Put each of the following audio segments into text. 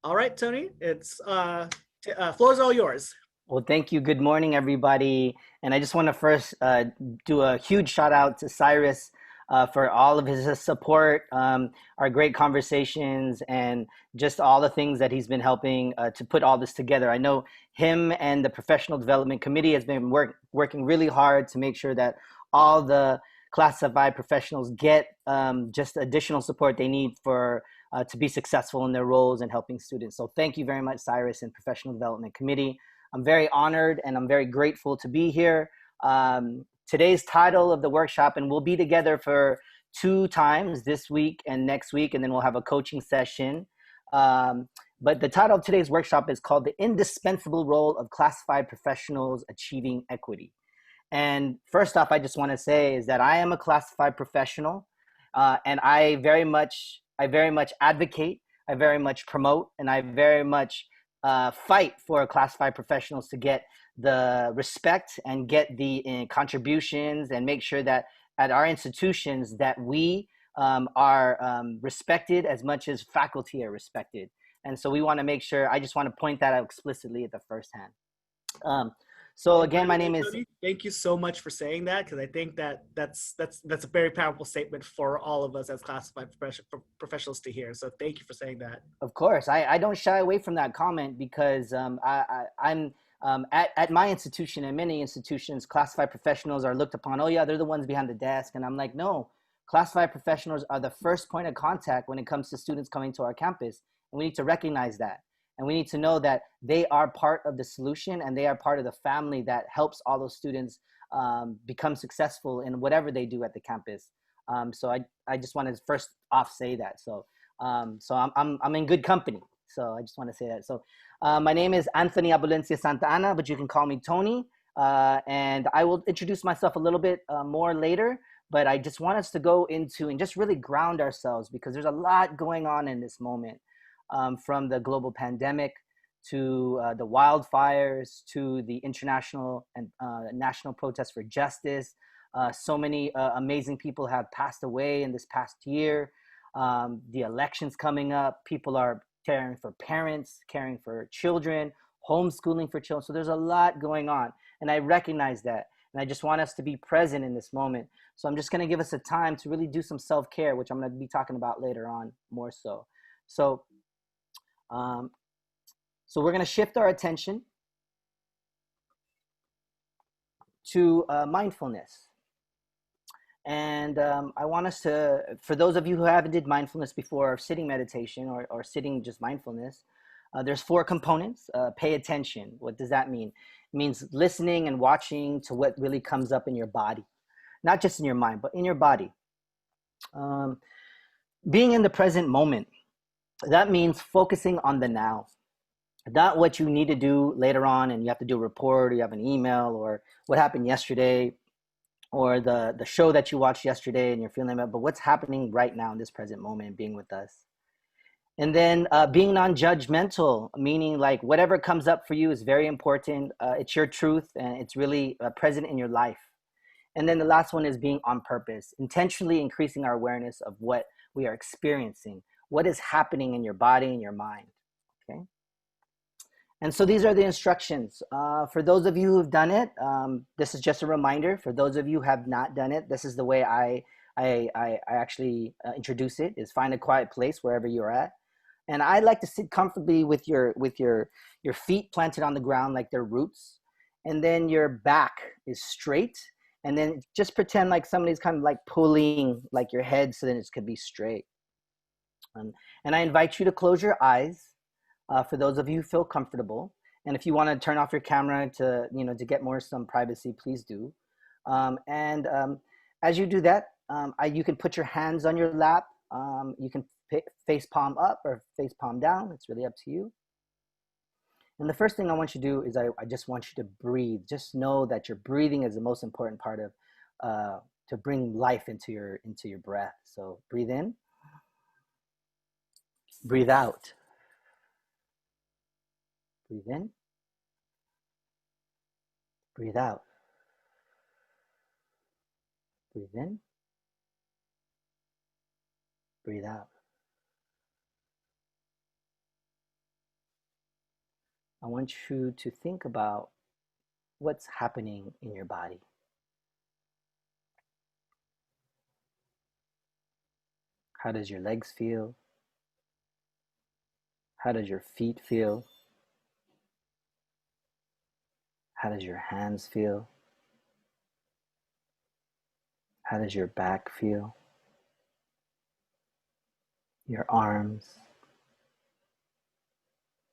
All right, Tony, it's floor's all yours. Well, thank you. Good morning, everybody. And I just want to first do a huge shout out to Cyrus for all of his support, our great conversations, and just all the things that he's been helping to put all this together. I know him and the Professional Development Committee has been working really hard to make sure that all the classified professionals get just additional support they need for to be successful in their roles and helping students. So thank you very much, Cyrus and Professional Development Committee. I'm very honored and I'm very grateful to be here. Today's title of the workshop, and we'll be together for 2 times this week and next week, and then we'll have a coaching session. But the title of today's workshop is called The Indispensable Role of Classified Professionals Achieving Equity. And first off, I just want to say is that I am a classified professional, and I very much advocate, I very much promote, and I very much fight for classified professionals to get the respect and get the contributions and make sure that at our institutions that we are respected as much as faculty are respected. And so we want to make sure, I just want to point that out explicitly at the first hand. So And by again, the my way, name is... Tony, thank you so much for saying that, because I think that's a very powerful statement for all of us as classified professionals to hear. So thank you for saying that. Of course, I don't shy away from that comment because I'm at my institution and many institutions, classified professionals are looked upon. Oh yeah, they're the ones behind the desk, and I'm like, no, classified professionals are the first point of contact when it comes to students coming to our campus, and we need to recognize that, and we need to know that they are part of the solution and they are part of the family that helps all those students become successful in whatever they do at the campus. So I just want to first off say that. So I'm in good company. So I just want to say that. So my name is Anthony Abulencia Santa Ana, but you can call me Tony. And I will introduce myself a little bit more later. But I just want us to go into and just really ground ourselves because there's a lot going on in this moment, from the global pandemic to the wildfires to the international and national protests for justice. So many amazing people have passed away in this past year. The elections coming up, people are caring for parents, caring for children, homeschooling for children. So there's a lot going on, and I recognize that. And I just want us to be present in this moment. So I'm just going to give us a time to really do some self-care, which I'm going to be talking about later on more so. So we're going to shift our attention to mindfulness. And I want us to, for those of you who haven't did mindfulness before, or sitting meditation or sitting just mindfulness, there's 4 components. Pay attention. What does that mean? It means listening and watching to what really comes up in your body, not just in your mind, but in your body. Being in the present moment, that means focusing on the now, not what you need to do later on and you have to do a report or you have an email or what happened yesterday or the show that you watched yesterday and you're feeling about, but what's happening right now in this present moment and being with us. And then being non-judgmental, meaning like whatever comes up for you is very important. It's your truth and it's really present in your life. And then the last one is being on purpose, intentionally increasing our awareness of what we are experiencing, what is happening in your body and your mind, okay? And so these are the instructions. For those of you who've done it, this is just a reminder. For those of you who have not done it, this is the way I actually introduce it, is find a quiet place wherever you're at. And I like to sit comfortably with your feet planted on the ground like they're roots. And then your back is straight. And then just pretend like somebody's kind of like pulling like your head so then it could be straight. And I invite you to close your eyes. For those of you who feel comfortable, and if you want to turn off your camera to get some privacy, please do. As you do that, you can put your hands on your lap. You can face palm up or face palm down. It's really up to you. And the first thing I want you to do is I just want you to breathe. Just know that your breathing is the most important part of to bring life into your breath. So breathe in, breathe out. Breathe in, breathe out. Breathe in, breathe out. I want you to think about what's happening in your body. How does your legs feel? How does your feet feel? How does your hands feel? How does your back feel? Your arms,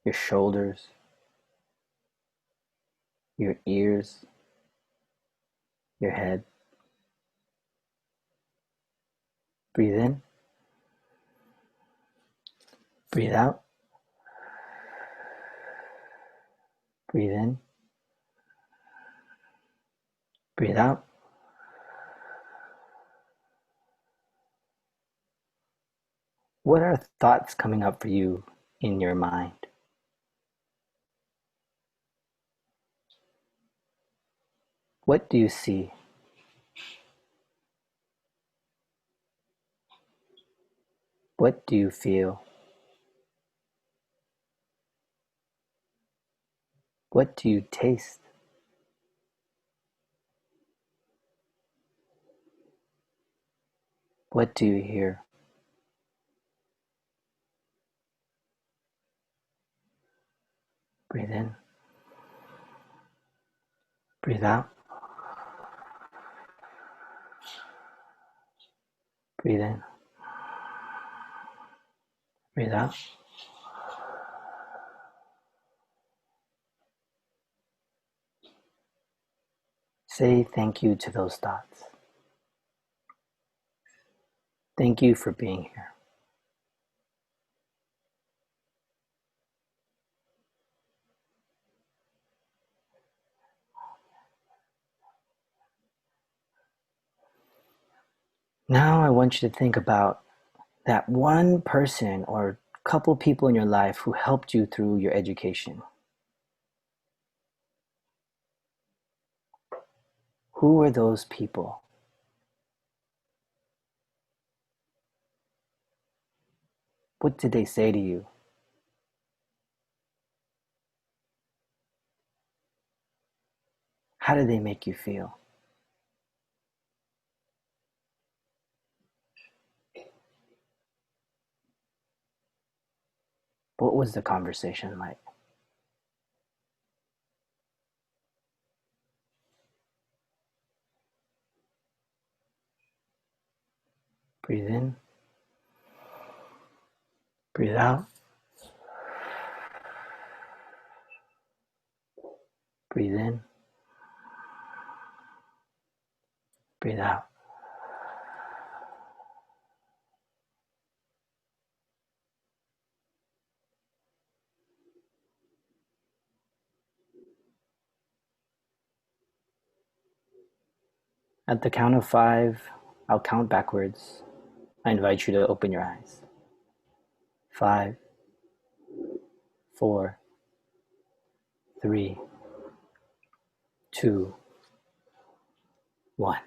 your shoulders, your ears, your head. Breathe in, breathe out, breathe in, breathe out. What are thoughts coming up for you in your mind? What do you see? What do you feel? What do you taste? What do you hear? Breathe in, breathe out, breathe in, breathe out. Say thank you to those thoughts. Thank you for being here. Now I want you to think about that one person or couple people in your life who helped you through your education. Who were those people? What did they say to you? How did they make you feel? What was the conversation like? Breathe in, breathe out, breathe in, breathe out. At the count of 5, I'll count backwards. I invite you to open your eyes. 5, 4, 3, 2, 1.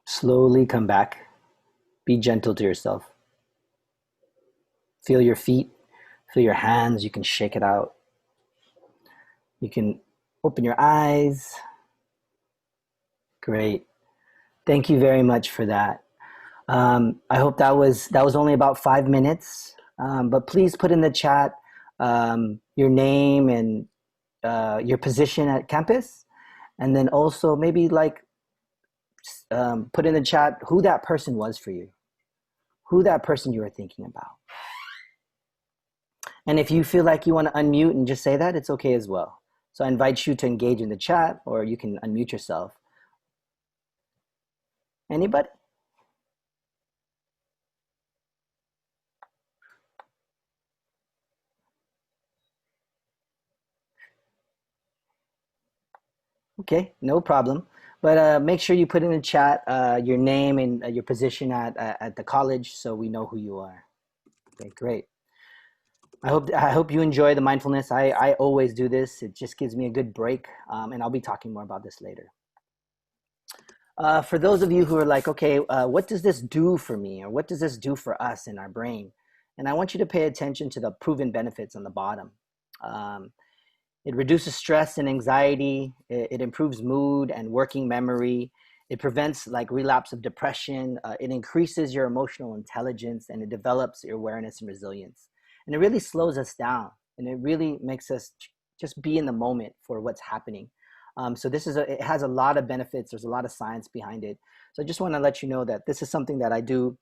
Slowly come back. Be gentle to yourself. Feel your feet, feel your hands. You can shake it out. You can open your eyes. Great. Thank you very much for that. I hope that was only about 5 minutes. But please put in the chat your name and your position at campus, and then also maybe like put in the chat who that person was for you, who that person you were thinking about. And if you feel like you want to unmute and just say that, it's okay as well. So I invite you to engage in the chat, or you can unmute yourself. Anybody? Okay, no problem. But make sure you put in the chat your name and your position at the college so we know who you are. Okay, great. I hope you enjoy the mindfulness. I always do this. It just gives me a good break, and I'll be talking more about this later. For those of you who are like, okay, what does this do for me, or what does this do for us in our brain? And I want you to pay attention to the proven benefits on the bottom. Um, it reduces stress and anxiety. It improves mood and working memory. It prevents like relapse of depression. It increases your emotional intelligence, and it develops your awareness and resilience. And it really slows us down, and it really makes us just be in the moment for what's happening. So it has a lot of benefits. There's a lot of science behind it. So I just want to let you know that this is something that I do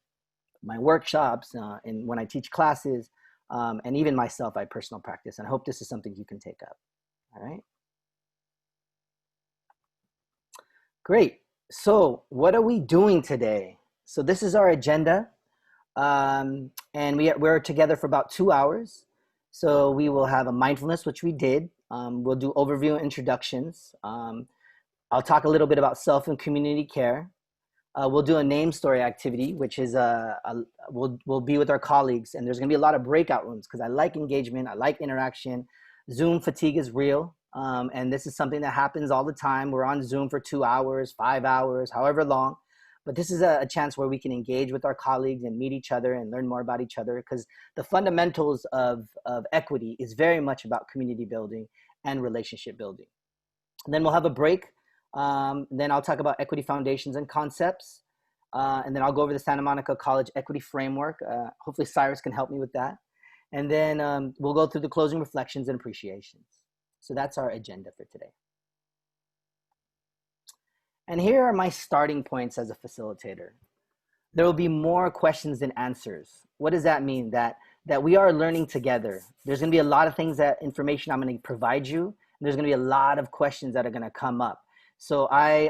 my workshops and when I teach classes, and even myself, I personal practice. And I hope this is something you can take up. All right. Great. So what are we doing today? So this is our agenda. And we're together for about 2 hours. So we will have a mindfulness, which we did. We'll do overview and introductions. I'll talk a little bit about self and community care. We'll do a name story activity, which is we'll be with our colleagues, and there's going to be a lot of breakout rooms because I like engagement, I like interaction. Zoom fatigue is real, and this is something that happens all the time. We're on Zoom for 2 hours, 5 hours, however long, but this is a chance where we can engage with our colleagues and meet each other and learn more about each other, because the fundamentals of equity is very much about community building and relationship building. And then we'll have a break. Then I'll talk about equity foundations and concepts. And then I'll go over the Santa Monica College Equity Framework. Hopefully Cyrus can help me with that. And then we'll go through the closing reflections and appreciations. So that's our agenda for today. And here are my starting points as a facilitator. There will be more questions than answers. What does that mean? That we are learning together. There's going to be a lot of things, that information I'm going to provide you. And there's going to be a lot of questions that are going to come up. So I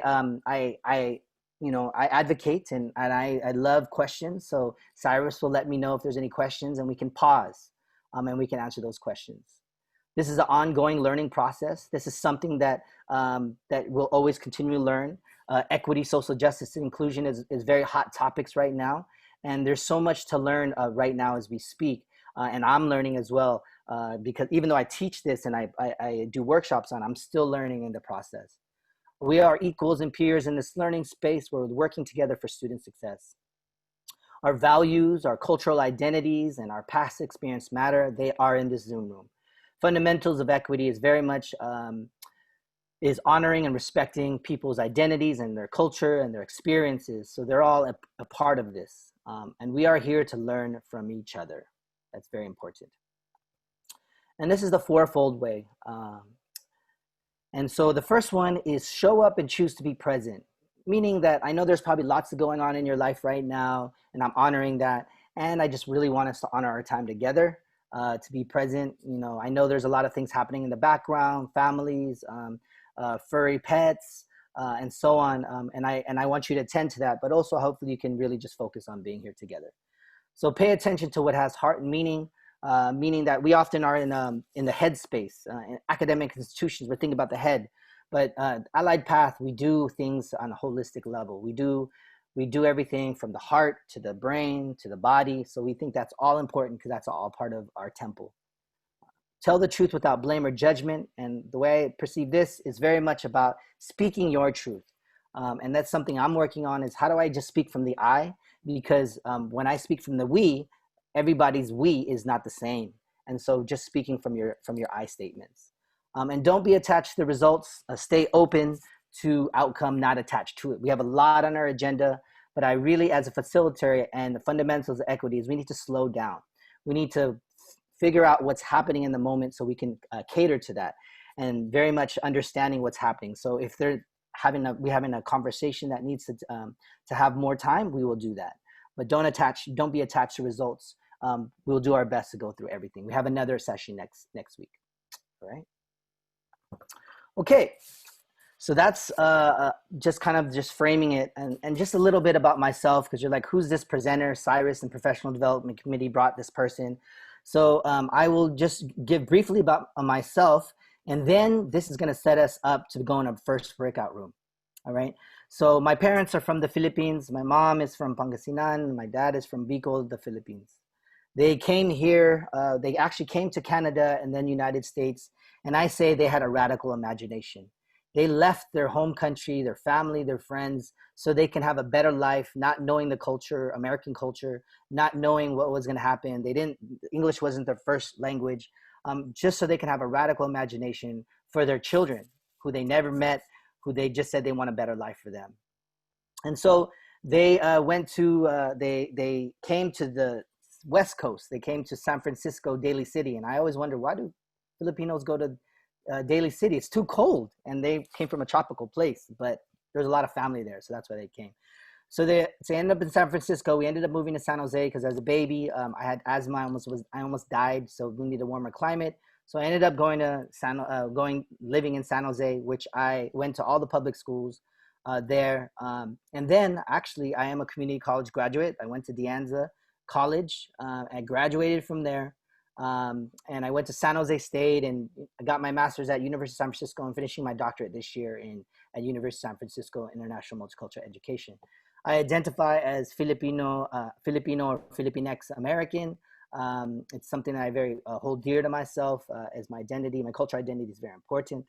advocate and I love questions. So Cyrus will let me know if there's any questions, and we can pause and we can answer those questions. This is an ongoing learning process. This is something that we'll always continue to learn. Equity, social justice, and inclusion is very hot topics right now. And there's so much to learn right now as we speak. And I'm learning as well, because even though I teach this and I do workshops on, I'm still learning in the process. We are equals and peers in this learning space where we're working together for student success. Our values, our cultural identities, and our past experience matter. They are in this Zoom room. Fundamentals of equity is very much is honoring and respecting people's identities and their culture and their experiences. So they're all a part of this. And we are here to learn from each other. That's very important. And this is the fourfold way. And so the first one is show up and choose to be present, meaning that I know there's probably lots going on in your life right now, and I'm honoring that. And I just really want us to honor our time together, to be present. You know, I know there's a lot of things happening in the background, families, furry pets, and so on. And I want you to attend to that, but also hopefully you can really just focus on being here together. So pay attention to what has heart and meaning. Meaning that we often are in the head space. In academic institutions, we're thinking about the head, but Allied Path, we do things on a holistic level. We do everything from the heart to the brain to the body. So we think that's all important because that's all part of our temple. Tell the truth without blame or judgment. And the way I perceive this is very much about speaking your truth. And that's something I'm working on, is how do I just speak from the I? Because when I speak from the we, everybody's we is not the same. And so just speaking from your I statements. And don't be attached to the results. Stay open to outcome, not attached to it. We have a lot on our agenda, but I really, as a facilitator, and the fundamentals of equity is we need to slow down. We need to figure out what's happening in the moment so we can cater to that, and very much understanding what's happening. So if we're having a conversation that needs to have more time, we will do that. But don't be attached to results. We'll do our best to go through everything. We have another session next week. All right. Okay. So that's just kind of just framing it, and just a little bit about myself, because you're like, who's this presenter? Cyrus and Professional Development Committee brought this person. So I will just give briefly about myself, and then this is going to set us up to go in a first breakout room. All right. So my parents are from the Philippines. My mom is from Pangasinan. My dad is from Bicol, the Philippines. They came here. They actually came to Canada and then United States. And I say they had a radical imagination. They left their home country, their family, their friends, so they can have a better life, not knowing the culture, American culture, not knowing what was going to happen. They didn't, English wasn't their first language, just so they can have a radical imagination for their children who they never met, who they just said they want a better life for them. And so they they came to the West Coast. They came to San Francisco, Daly City. And I always wonder, why do Filipinos go to Daly City? It's too cold. And they came from a tropical place, but there's a lot of family there. So that's why they came. So they ended up in San Francisco. We ended up moving to San Jose because as a baby, I had asthma. I almost died. So we needed a warmer climate. So I ended up living in San Jose, which I went to all the public schools there. And then actually, I am a community college graduate. I went to De Anza College. I graduated from there. And I went to San Jose State and I got my master's at University of San Francisco and finishing my doctorate this year at University of San Francisco International Multicultural Education. I identify as Filipino or Filipinx American. It's something that I very hold dear to myself as my identity. My cultural identity is very important.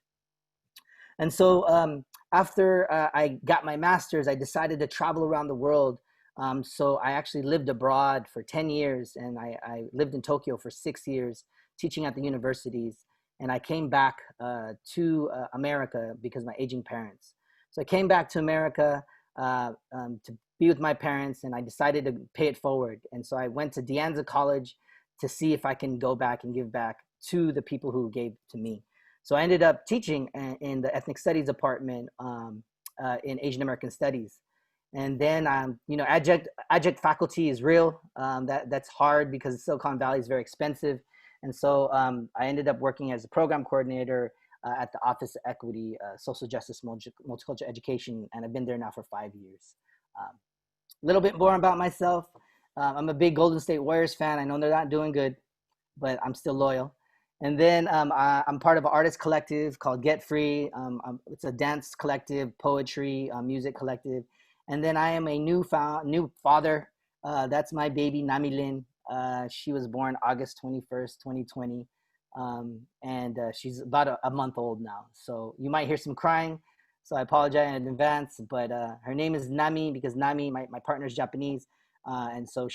And so after I got my master's, I decided to travel around the world. So I actually lived abroad for 10 years and I lived in Tokyo for 6 years teaching at the universities. And I came back to America because of my aging parents. So I came back to America to be with my parents and I decided to pay it forward. And so I went to De Anza College to see if I can go back and give back to the people who gave to me. So I ended up teaching in the ethnic studies department in Asian American studies. And then, adjunct faculty is real. That's hard because Silicon Valley is very expensive. And so I ended up working as a program coordinator at the Office of Equity, Social Justice, Multicultural Education, and I've been there now for 5 years. A little bit more about myself. I'm a big Golden State Warriors fan. I know they're not doing good, but I'm still loyal. And then I'm part of an artist collective called Get Free. It's a dance collective, poetry, music collective. And then I am a new father. That's my baby, Nami Lin. She was born August 21st, 2020. And she's about a month old now. So you might hear some crying. So I apologize in advance. But her name is Nami because Nami, my partner, is Japanese. And so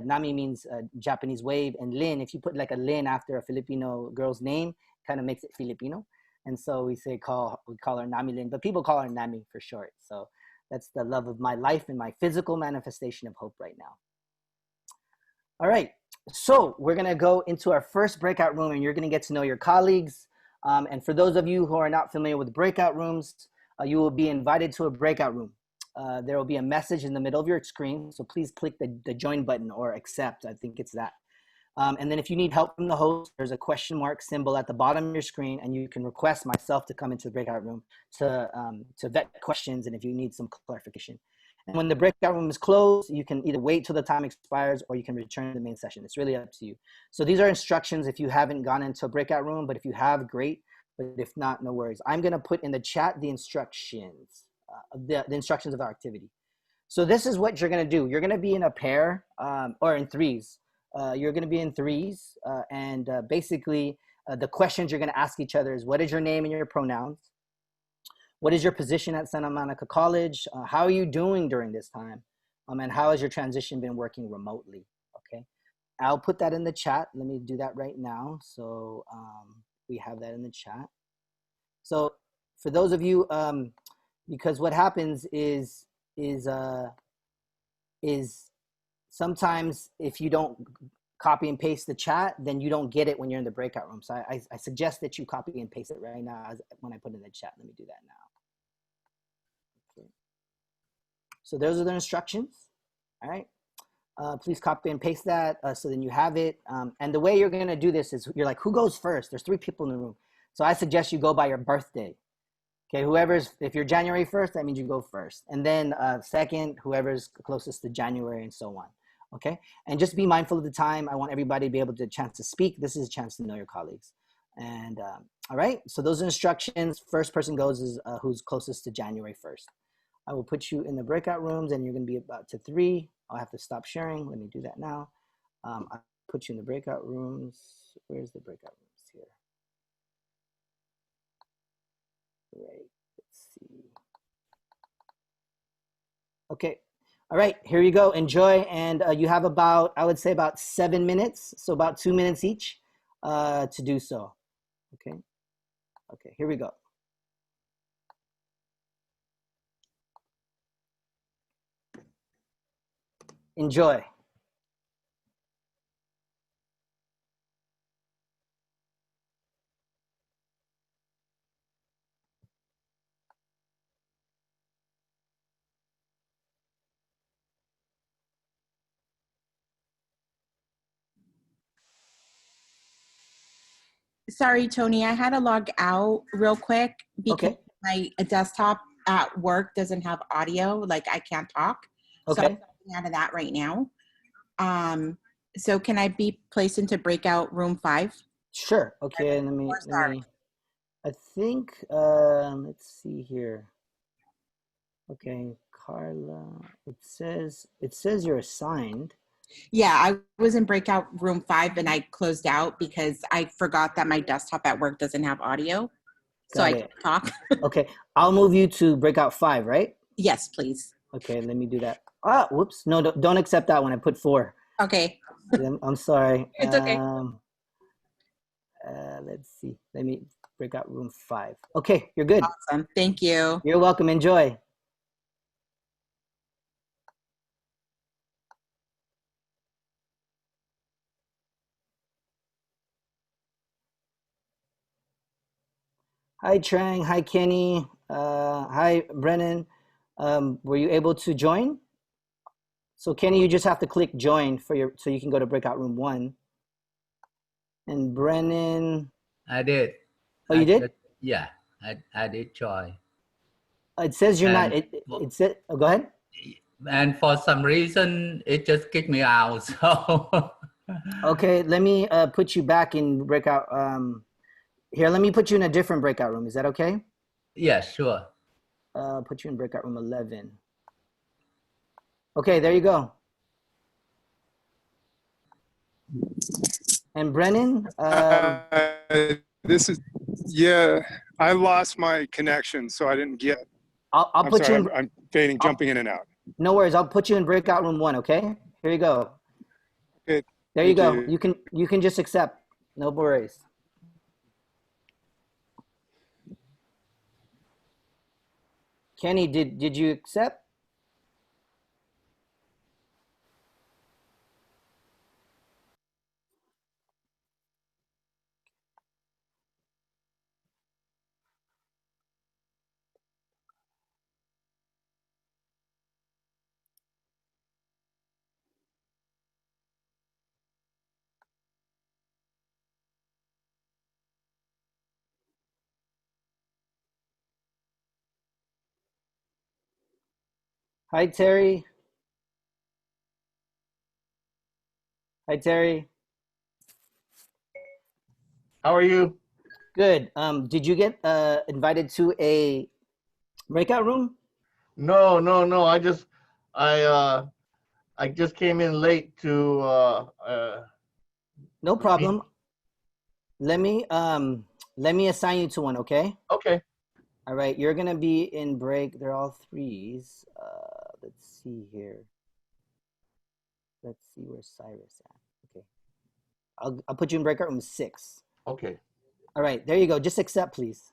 Nami means Japanese wave. And Lin, if you put like a Lin after a Filipino girl's name, kind of makes it Filipino. And so we call her Nami Lin, but people call her Nami for short. So that's the love of my life and my physical manifestation of hope right now. All right, so we're gonna go into our first breakout room and you're gonna get to know your colleagues. And for those of you who are not familiar with breakout rooms, you will be invited to a breakout room. There will be a message in the middle of your screen, so please click the join button or accept, I think it's that. And then if you need help from the host, there's a question mark symbol at the bottom of your screen, and you can request myself to come into the breakout room to vet questions and if you need some clarification. And when the breakout room is closed, you can either wait till the time expires or you can return to the main session. It's really up to you. So these are instructions if you haven't gone into a breakout room, but if you have, great. But if not, no worries. I'm going to put in the chat the instructions, the instructions of our activity. So this is what you're going to do. You're going to be in a pair or in threes. You're going to be in threes. And basically, the questions you're going to ask each other is, what is your name and your pronouns? What is your position at Santa Monica College? How are you doing during this time? And how has your transition been working remotely? Okay, I'll put that in the chat. Let me do that right now. So we have that in the chat. So for those of you, because what happens is sometimes if you don't copy and paste the chat, then you don't get it when you're in the breakout room. So I suggest that you copy and paste it right now when I put it in the chat. Let me do that now. Okay. So those are the instructions. All right. Please copy and paste that so then you have it. And the way you're going to do this is you're like, who goes first? There's 3 people in the room. So I suggest you go by your birthday. Okay, if you're January 1st, that means you go first. And then second, whoever's closest to January and so on. Okay, and just be mindful of the time. I want everybody to be able to chance to speak. This is a chance to know your colleagues. And all right, so those are instructions. First person goes is who's closest to January 1st. I will put you in the breakout rooms and you're gonna be about to 3. I'll have to stop sharing. Let me do that now. I'll put you in the breakout rooms. Where's the breakout rooms here? Right Okay. All right, here you go. Enjoy. And you have about, I would say about 7 minutes. So about 2 minutes each to do so. Okay. Okay, here we go. Enjoy. Sorry, Tony, I had to log out real quick because Okay. my desktop at work doesn't have audio, like I can't talk. So I'm Okay. getting out of that right now. So can I be placed into breakout room 5? Sure. Okay, Or sorry. I think, let's see here. Okay, Carla, it says you're assigned. Yeah, I was in breakout room 5 and I closed out because I forgot that my desktop at work doesn't have audio. So I Got can't it. talk. Okay, I'll move you to breakout 5, right? Yes, please. Okay, let me do that. Ah, whoops. No, don't accept that one. I put 4. Okay. I'm sorry. It's okay. Let's see. Let me breakout room 5. Okay, you're good. Awesome. Thank you. You're welcome. Enjoy. Hi, Trang. Hi, Kenny. Hi, Brennan. Were you able to join? So Kenny, you just have to click join so you can go to breakout room 1. And Brennan, I did. oh, you did? Yeah, I did join. It says you're not. And It said. Oh, go ahead. and for some reason it just kicked me out. So Okay, let me put you back in breakout. Here, let me put you in a different breakout room. Is that okay? yeah, sure. Put you in breakout room 11. Okay, there you go. And Brennan, this is, yeah, I lost my connection, so I didn't get. I'll I'm put you sorry, in. I'm fading, jumping in and out. No worries. I'll put you in breakout room 1. Okay. Here you go. Okay, There you thank go. you. You can just accept. No worries. Kenny, did you accept? Hi, Terry. Hi, Terry. How are you? Good. Did you get invited to a breakout room? No, no, no. I I just came in late to No the meeting. problem. Let me assign you to one, okay? Okay. All right, you're gonna be in break. They're all threes. Let's see here. Let's see where Cyrus at. Okay, I'll put you in breakout room 6. Okay. All right, there you go. Just accept, please.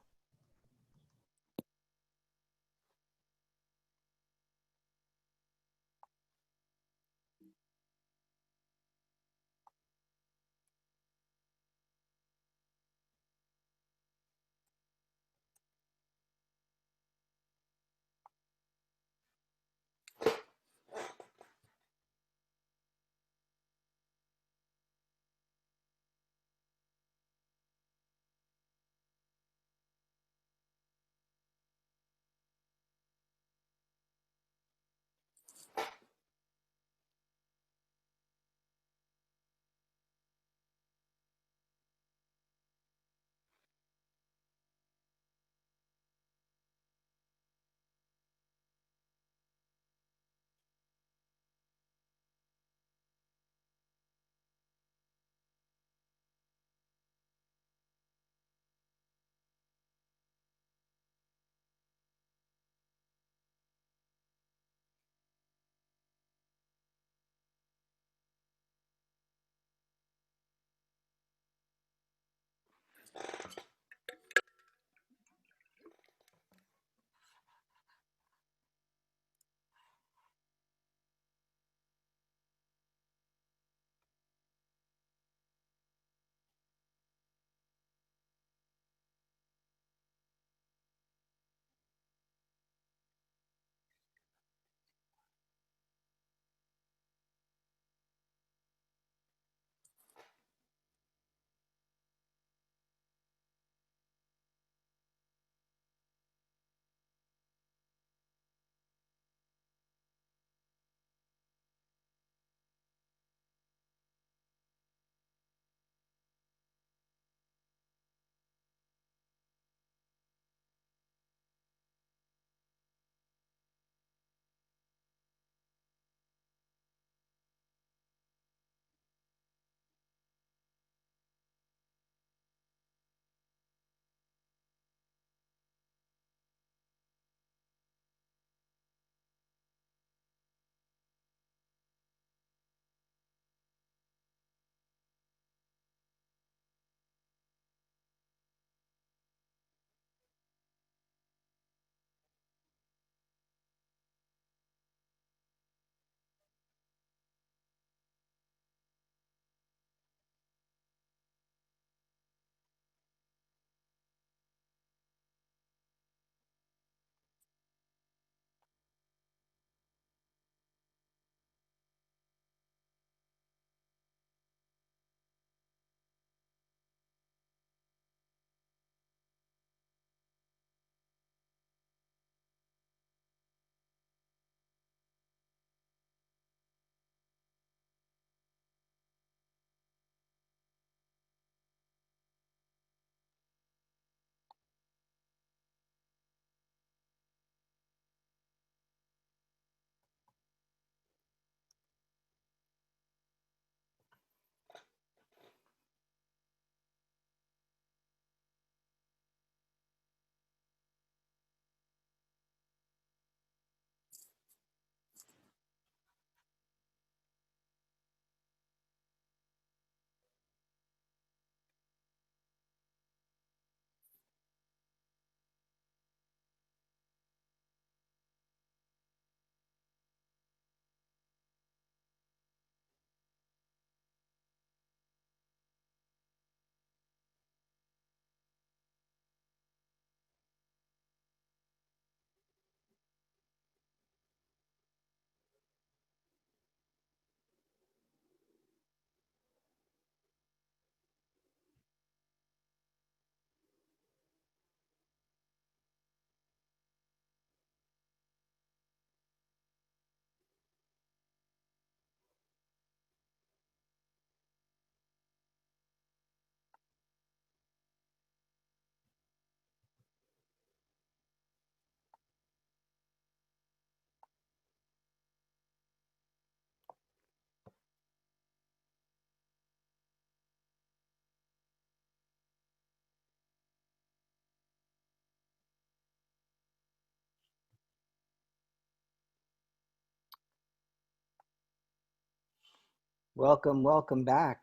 Welcome, welcome back.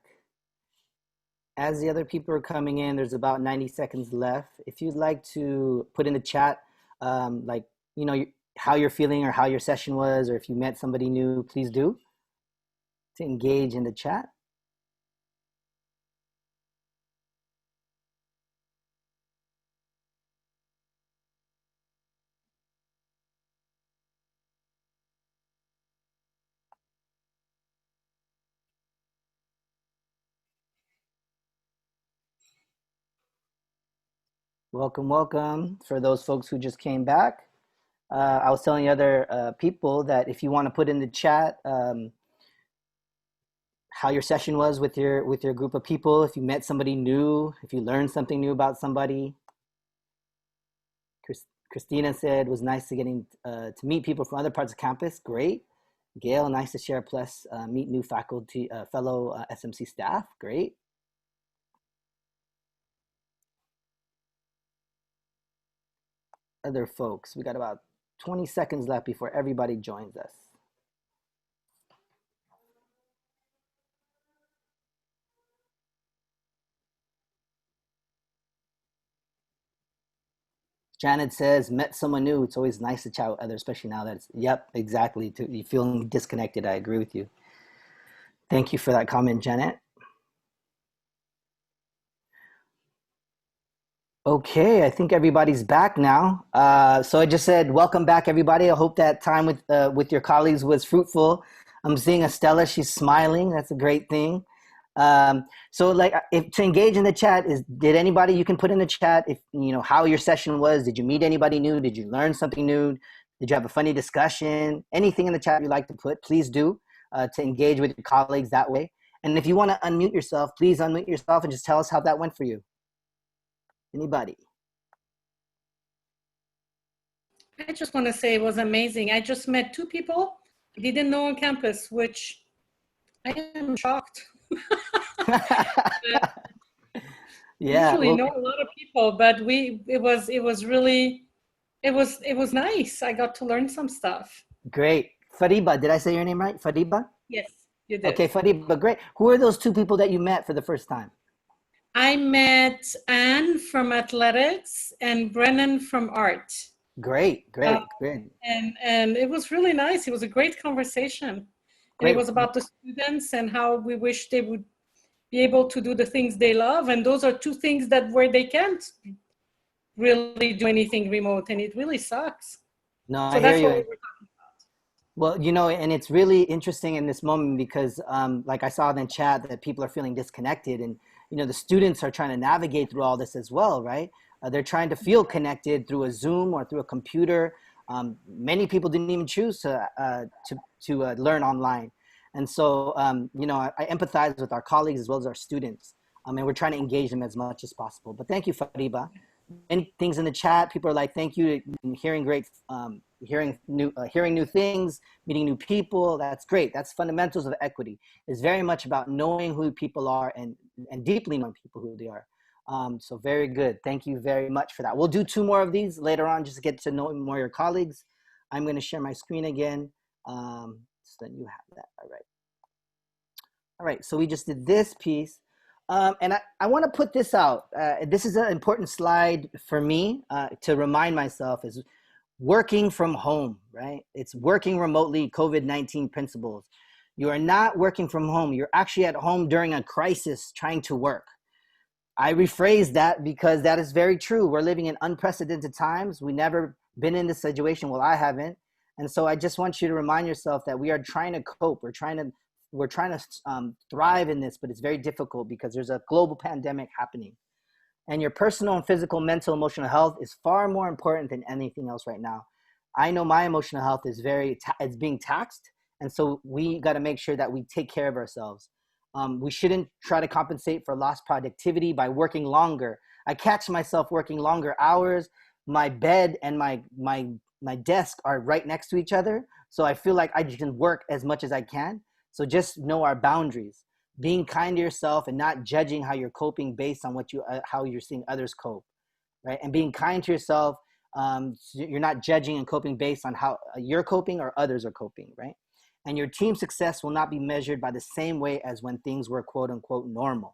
As the other people are coming in, there's about 90 seconds left. If you'd like to put in the chat, like, how you're feeling or how your session was, or if you met somebody new, please do to engage in the chat. Welcome, welcome for those folks who just came back. I was telling the other people that if you want to put in the chat how your session was with your group of people, if you met somebody new, if you learned something new about somebody. Christina said it was nice to getting to meet people from other parts of campus. Great. Gail, nice to share plus meet new faculty, fellow SMC staff. Great. Other folks, we got about 20 seconds left before everybody joins us. Janet says, met someone new. It's always nice to chat with others, especially now that it's, yep, exactly. You feeling disconnected. I agree with you. Thank you for that comment, Janet. Okay, I think everybody's back now. So I just said, welcome back, everybody. I hope that time with your colleagues was fruitful. I'm seeing Estella, she's smiling. That's a great thing. So like, if to engage in the chat did anybody, you can put in the chat if, how your session was. Did you meet anybody new? Did you learn something new? Did you have a funny discussion? Anything in the chat you'd like to put, please do to engage with your colleagues that way. And if you want to unmute yourself, please unmute yourself and just tell us how that went for you. Anybody? I just want to say it was amazing. I just met 2 people I didn't know on campus, which I am shocked. Yeah, usually know a lot of people, but it was nice. I got to learn some stuff. great. Fariba, did I say your name right? Fariba? Yes, you did. Okay, Fariba, great. Who are those 2 people that you met for the first time? I met Anne from athletics and Brennan from art. Great. And it was really nice. It was a great conversation. Great. And it was about the students and how we wish they would be able to do the things they love. And those are 2 things where they can't really do anything remote, and it really sucks. No, So I that's hear what you. we were talking Well, and it's really interesting in this moment because like I saw in the chat that people are feeling disconnected, and the students are trying to navigate through all this as well, right? They're trying to feel connected through a Zoom or through a computer. Many people didn't even choose to learn online. And so, I empathize with our colleagues as well as our students, and we're trying to engage them as much as possible. But thank you, Fariba. Many things in the chat. People are like, "Thank you, hearing great, hearing new things, meeting new people. That's great. That's fundamentals of equity. It's very much about knowing who people are and deeply knowing people who they are. So very good. Thank you very much for that. We'll do 2 more of these later on, just to get to know more of your colleagues. I'm going to share my screen again, so that you have that. All right. So we just did this piece. And I want to put this out. This is an important slide for me to remind myself is working from home, right? It's working remotely, COVID-19 principles. You are not working from home. You're actually at home during a crisis trying to work. I rephrase that because that is very true. We're living in unprecedented times. We've never been in this situation. Well, I haven't. And so I just want you to remind yourself that we are trying to cope. We're trying to thrive in this, but it's very difficult because there's a global pandemic happening. And your personal and physical, mental, emotional health is far more important than anything else right now. I know my emotional health is it's being taxed. And so we got to make sure that we take care of ourselves. We shouldn't try to compensate for lost productivity by working longer. I catch myself working longer hours. My bed and my desk are right next to each other. So I feel like I can work as much as I can. So just know our boundaries, being kind to yourself and not judging how you're coping based on how you're seeing others cope, right? And being kind to yourself, so you're not judging and coping based on how you're coping or others are coping, right? And your team success will not be measured by the same way as when things were quote unquote normal,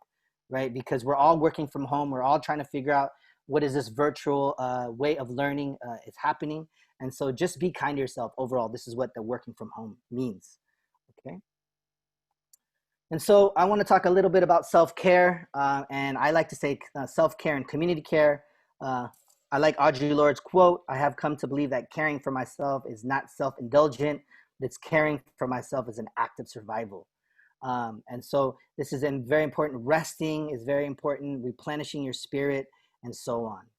right? Because we're all working from home. We're all trying to figure out what is this virtual way of learning is happening. And so just be kind to yourself overall. This is what the working from home means, okay? And so I want to talk a little bit about self-care. And I like to say self-care and community care. I like Audre Lorde's quote, "I have come to believe that caring for myself is not self-indulgent, but it's caring for myself as an act of survival." And so this is very important. Resting is very important, replenishing your spirit, and so on.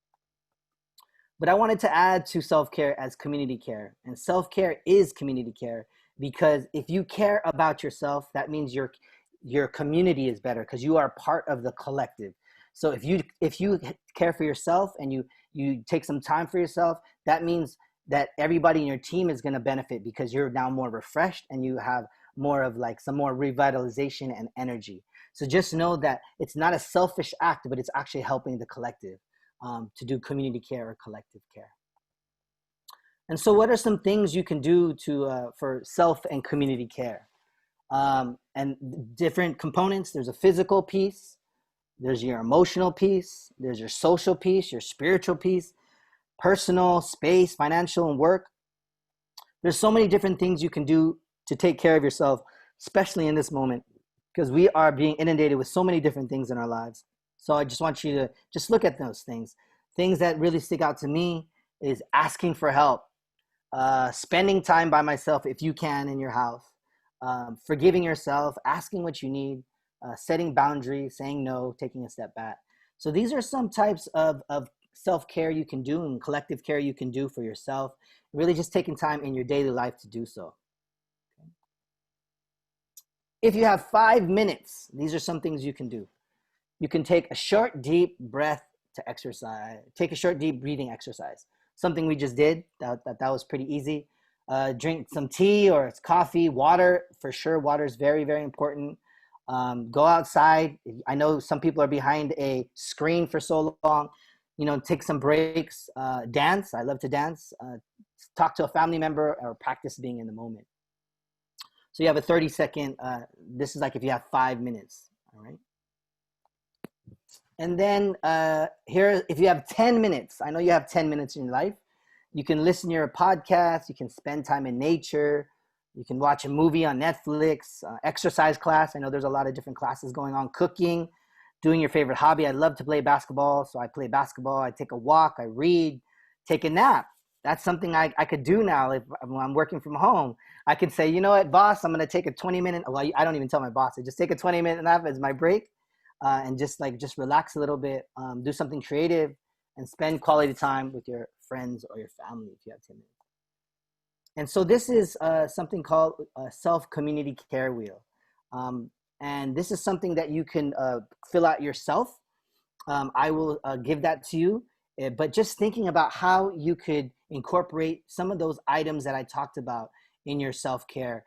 But I wanted to add to self-care as community care. And self-care is community care, because if you care about yourself, that means your community is better because you are part of the collective. So if you care for yourself and you take some time for yourself, that means that everybody in your team is going to benefit because you're now more refreshed and you have more of like some more revitalization and energy. So just know that it's not a selfish act, but it's actually helping the collective to do community care or collective care. And so what are some things you can do for self and community care? And different components. There's a physical piece, there's your emotional piece, there's your social piece, your spiritual piece, personal, space, financial, and work. There's so many different things you can do to take care of yourself, especially in this moment, because we are being inundated with so many different things in our lives. So I just want you to just look at those things. Things that really stick out to me is asking for help, spending time by myself if you can in your house, forgiving yourself, asking what you need, setting boundaries, saying no, taking a step back. So these are some types of self-care you can do and collective care you can do for yourself, really just taking time in your daily life to do so. Okay. If you have 5 minutes, these are some things you can do. You can take a short, deep breath to exercise. Take a short, deep breathing exercise. Something we just did, that was pretty easy. Drink some tea or coffee, water, for sure. Water is very, very important. Go outside. I know some people are behind a screen for so long. Take some breaks, dance. I love to dance. Talk to a family member or practice being in the moment. So you have a 30-second, this is like if you have 5 minutes, all right? And then here, if you have 10 minutes, I know you have 10 minutes in your life, you can listen to your podcast, you can spend time in nature, you can watch a movie on Netflix, exercise class. I know there's a lot of different classes going on, cooking, doing your favorite hobby. I love to play basketball, so I play basketball. I take a walk, I read, take a nap. That's something I could do now when I'm working from home. I could say, you know what, boss, I'm going to take a 20-minute, well, I don't even tell my boss, I just take a 20-minute nap as my break and just relax a little bit, do something creative, and spend quality time with your friends or your family if you have 10 minutes. And so this is something called a self-community care wheel. And this is something that you can fill out yourself. I will give that to you, but just thinking about how you could incorporate some of those items that I talked about in your self-care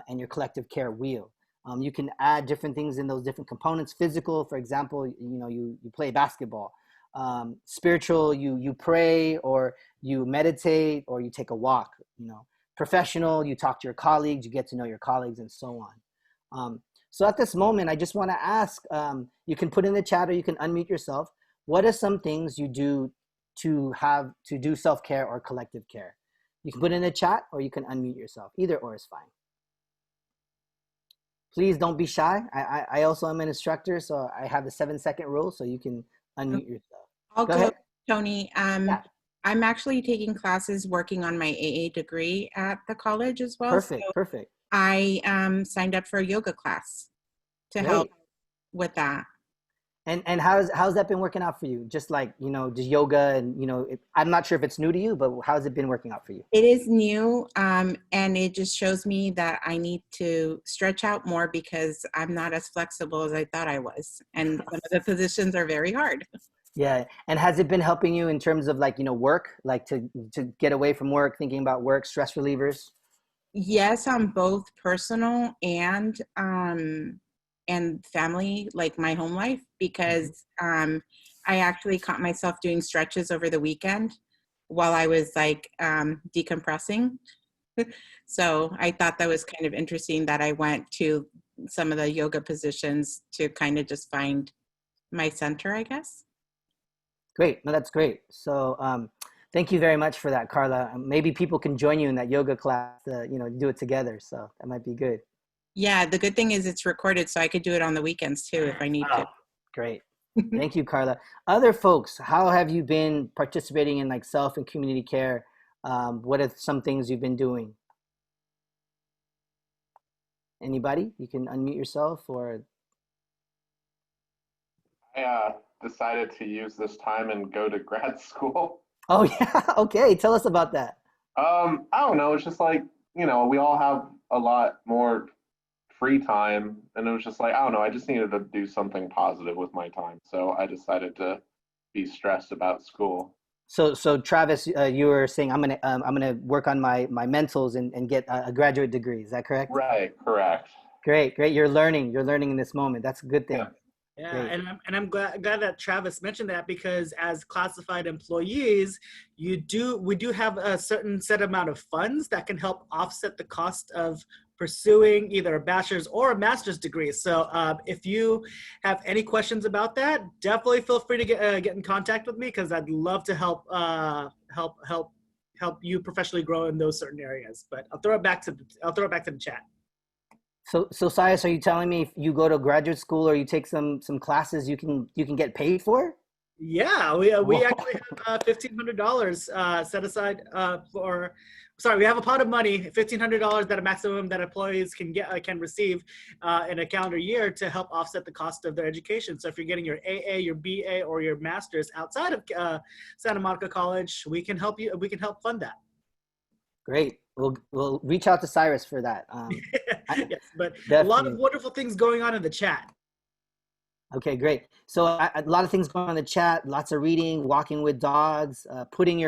and your collective care wheel. You can add different things in those different components. Physical, for example, you play basketball. Spiritual, you pray or you meditate or you take a walk. Professional, you talk to your colleagues, you get to know your colleagues, and so on. So at this moment, I just want to ask, you can put in the chat or you can unmute yourself. What are some things you do to do self-care or collective care? You can put in the chat or you can unmute yourself. Either or is fine. Please don't be shy. I also am an instructor, so I have the 7-second rule, so you can unmute yourself. I'll Go ahead. Tony. Yeah. I'm actually taking classes working on my AA degree at the college as well. Perfect, so perfect. I signed up for a yoga class to help with that. And how's that been working out for you? Just like, just yoga and, I'm not sure if it's new to you, but how's it been working out for you? It is new, and it just shows me that I need to stretch out more because I'm not as flexible as I thought I was. And some of the positions are very hard. Yeah. And has it been helping you in terms of work, like to get away from work, thinking about work, stress relievers? Yes, on both personal and family, like my home life, because I actually caught myself doing stretches over the weekend while I was decompressing. So I thought that was kind of interesting that I went to some of the yoga positions to kind of just find my center, I guess. Great. No, that's great. So thank you very much for that, Carla. Maybe people can join you in that yoga class, do it together. So that might be good. Yeah, the good thing is it's recorded, so I could do it on the weekends too if I need to. Great. Thank you, Carla. Other folks, how have you been participating in like self and community care? What are some things you've been doing? Anybody? You can unmute yourself or. I decided to use this time and go to grad school. Oh yeah. Okay. Tell us about that. I don't know. It's just like, we all have a lot more free time, and it was just like, I don't know. I just needed to do something positive with my time, so I decided to be stressed about school. So Travis, you were saying I'm gonna work on my mentals and get a graduate degree. Is that correct? Right. Correct. Great. You're learning in this moment. That's a good thing. Yeah. Yeah, Great. I'm glad that Travis mentioned that, because as classified employees, we do have a certain set amount of funds that can help offset the cost of pursuing either a bachelor's or a master's degree. So if you have any questions about that, definitely feel free to get in contact with me, because I'd love to help you professionally grow in those certain areas. But I'll throw it back to the chat. So Cyrus, are you telling me if you go to graduate school or you take some classes, you can get paid for? Yeah, we actually have $1,500 set aside for. Sorry, we have a pot of money, $1,500 that a maximum that employees can receive in a calendar year to help offset the cost of their education. So if you're getting your AA, your BA, or your master's outside of Santa Monica College, we can help you. We can help fund that. Great. We'll reach out to Cyrus for that. Yes, but definitely. A lot of wonderful things going on in the chat. Okay, great. So a lot of things going on in the chat, lots of reading, walking with dogs, putting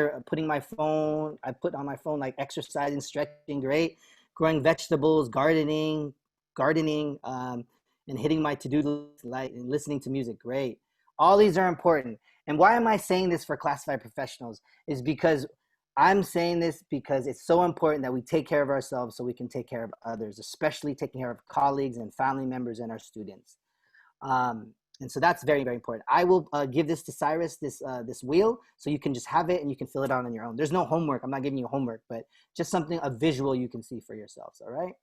my phone, I put on my phone like exercising, stretching, great. Growing vegetables, gardening, and hitting my to-do list, like, and listening to music, great. All these are important. And why am I saying this for classified professionals is because I'm saying this because it's so important that we take care of ourselves so we can take care of others, especially taking care of colleagues and family members and our students. And so that's very, very important. I will give this to Cyrus, this wheel, so you can just have it and you can fill it out on your own. There's no homework. I'm not giving you homework, but just something, a visual you can see for yourselves, all right?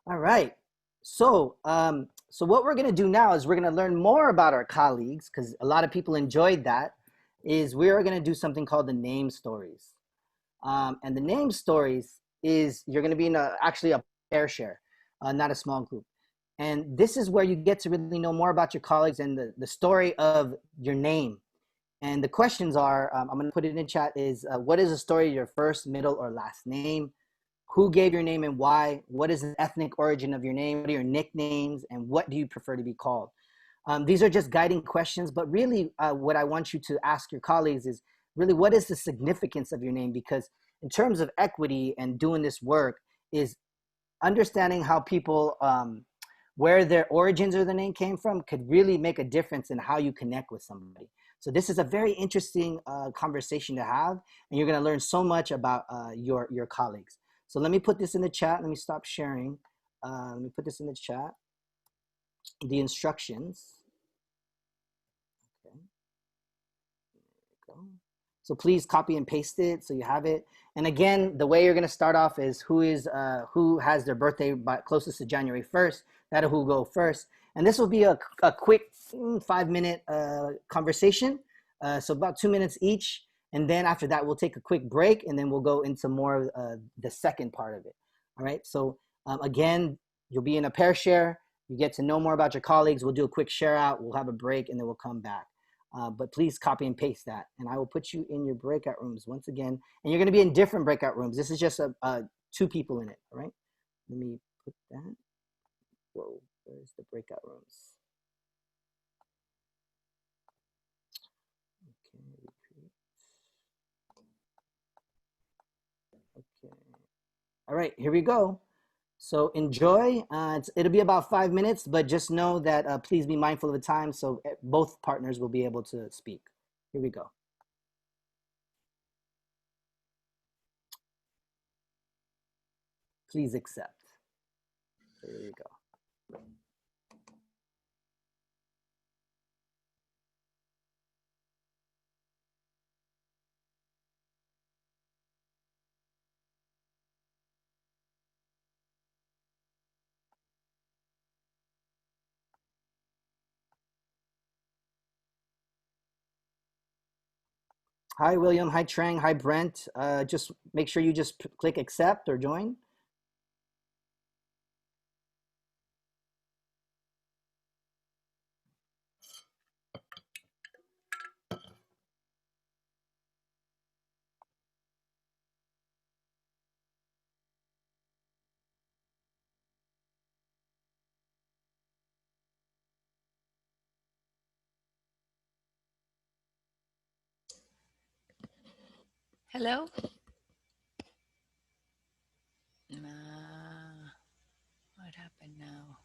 All right. So what we're going to do now is we're going to learn more about our colleagues, because a lot of people enjoyed that, is we are going to do something called the name stories. And the name stories is you're going to be in actually a pair share, not a small group. And this is where you get to really know more about your colleagues and the story of your name. And the questions are, I'm going to put it in chat, is what is the story of your first, middle, or last name? Who gave your name and why? What is the ethnic origin of your name? What are your nicknames? And what do you prefer to be called? These are just guiding questions, but really what I want you to ask your colleagues is really, what is the significance of your name? Because in terms of equity and doing this work is understanding how people, where their origins or the name came from could really make a difference in how you connect with somebody. So this is a very interesting conversation to have, and you're gonna learn so much about your colleagues. So let me put this in the chat. Let me stop sharing. Let me put this in the chat. The instructions. Okay. There we go. So please copy and paste it so you have it. And again, the way you're gonna start off is who has their birthday closest to January 1st. That'll who go first. And this will be a quick 5-minute conversation. So about 2 minutes each. And then after that, we'll take a quick break and then we'll go into more of the second part of it. All right. So again, you'll be in a pair share. You get to know more about your colleagues. We'll do a quick share out. We'll have a break and then we'll come back. But please copy and paste that. And I will put you in your breakout rooms once again. And you're going to be in different breakout rooms. This is just 2 people in it. All right. Let me put that. Whoa, where's the breakout rooms? Okay, repeat. Okay. All right, here we go. So enjoy. It'll be about 5 minutes, but just know that please be mindful of the time so both partners will be able to speak. Here we go. please accept. There you go. Hi, William. Hi, Trang. Hi, Brent. Just make sure you just click accept or join. Hello? What happened now?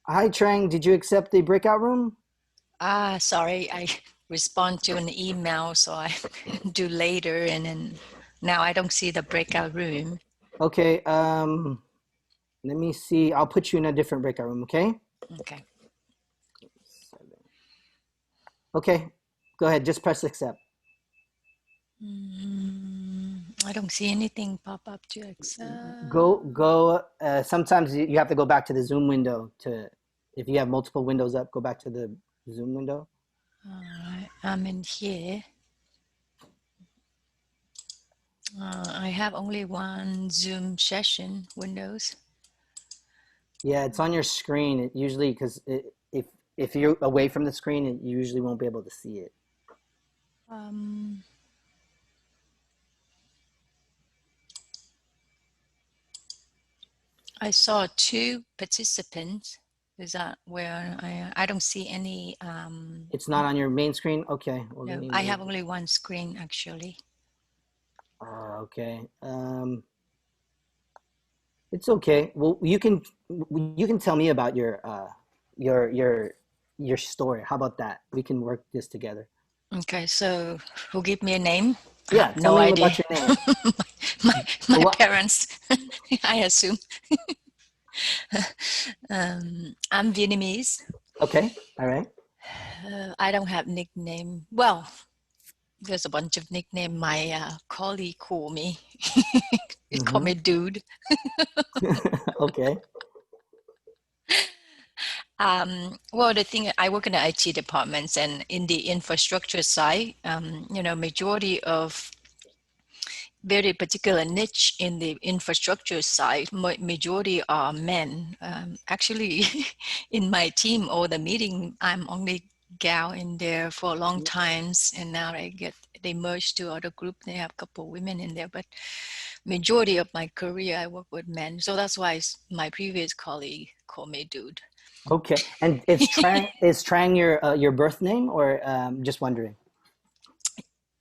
Hi, Trang. Did you accept the breakout room? Sorry, I respond to an email, so I do later, and then now I don't see the breakout room. Okay. Let me see. I'll put you in a different breakout room. Okay. Okay. Okay. Go ahead. Just press accept. I don't see anything pop up to accept. Go. Sometimes you have to go back to the Zoom window to, if you have multiple windows up, go back to the Zoom window. All right, I'm in here. I have only one Zoom session, Windows. Yeah, it's on your screen. It usually, because if you're away from the screen, you usually won't be able to see it. I saw 2 participants. Is that where I don't see any? It's not on your main screen. Okay. Well, No, I have only one screen actually. Okay. It's okay. Well, you can tell me about your story. How about that? We can work this together. Okay, so who give me a name? I Yeah, have tell no me idea. about your name. my parents, I assume. I'm Vietnamese. Okay, all right. I don't have nickname. Well, there's a bunch of nickname my colleague call me. He call me dude. Okay. Well, the thing, I work in the IT departments, and in the infrastructure side, majority of very particular niche in the infrastructure side, majority are men. Actually, in my team or the meeting, I'm only gal in there for a long times, and now they merged to other group. They have a couple of women in there, but majority of my career I work with men. So that's why my previous colleague called me dude. Okay, and is Trang your birth name, or just wondering?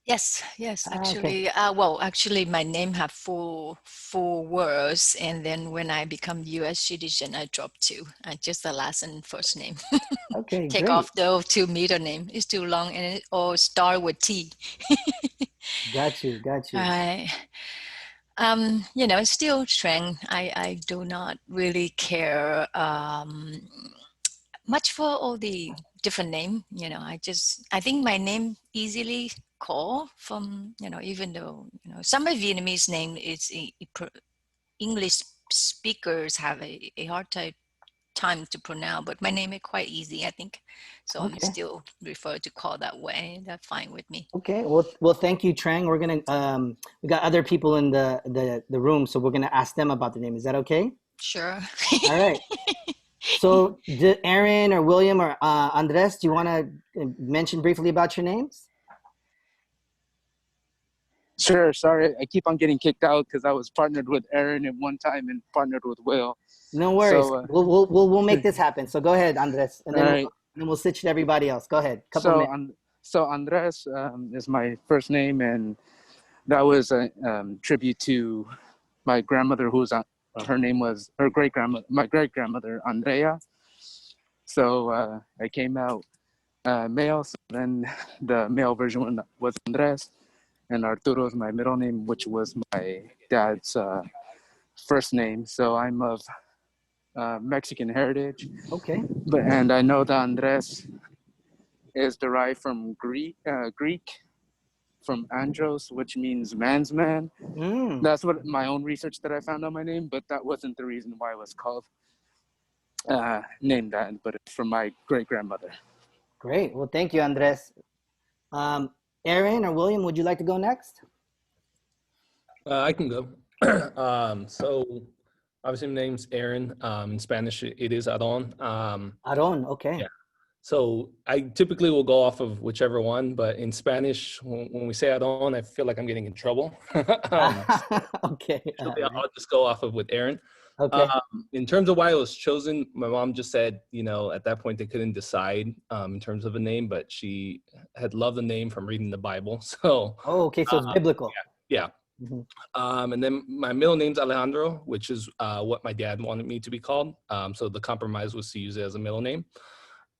Yes, Okay. actually, actually my name have four words, and then when I become US citizen, I drop 2, just the last and first name. Okay, Take great. off the 2 middle name. It's too long, and or start with T. Got you. Right. Still strength. I do not really care much for all the different name. I think my name easily call from, even though, some of Vietnamese name is English speakers have a hard time to pronounce, but my name is quite easy, I think. So I'm Okay. still referred to call that way. That's fine with me. Okay. Well, thank you, Trang. We're gonna we got other people in the room, so we're gonna ask them about the name. Is that okay? Sure. All right. So, Aaron or William or Andres, do you want to mention briefly about your names? Sure. Sorry, I keep on getting kicked out because I was partnered with Aaron at one time and partnered with Will. No worries. So, we'll make this happen. So go ahead, Andres, and then all right. we'll switch to everybody else. Go ahead. Couple minutes. So Andres is my first name, and that was a tribute to my grandmother, her name was my great grandmother Andrea. So I came out male. So then the male version was Andres, and Arturo is my middle name, which was my dad's first name. So I'm of Mexican heritage, Okay. and I know that Andres is derived from Greek, from andros, which means man's man. Mm. That's what my own research that I found on my name, but that wasn't the reason why it was called named that, but it's from my great grandmother. Great. Well, thank you, Andres. Aaron or William, would you like to go next? I can go. So obviously my name's Aaron. In Spanish, it is Aron. Aron, okay. Yeah. So I typically will go off of whichever one, but in Spanish, when we say Aron, I feel like I'm getting in trouble. Okay. Usually I'll just go off of with Aaron. Okay. In terms of why I was chosen, my mom just said, at that point they couldn't decide in terms of a name, but she had loved the name from reading the Bible. So. Oh, okay. So it's biblical. Yeah. Mhm. And then my middle name's Alejandro, which is what my dad wanted me to be called. So the compromise was to use it as a middle name.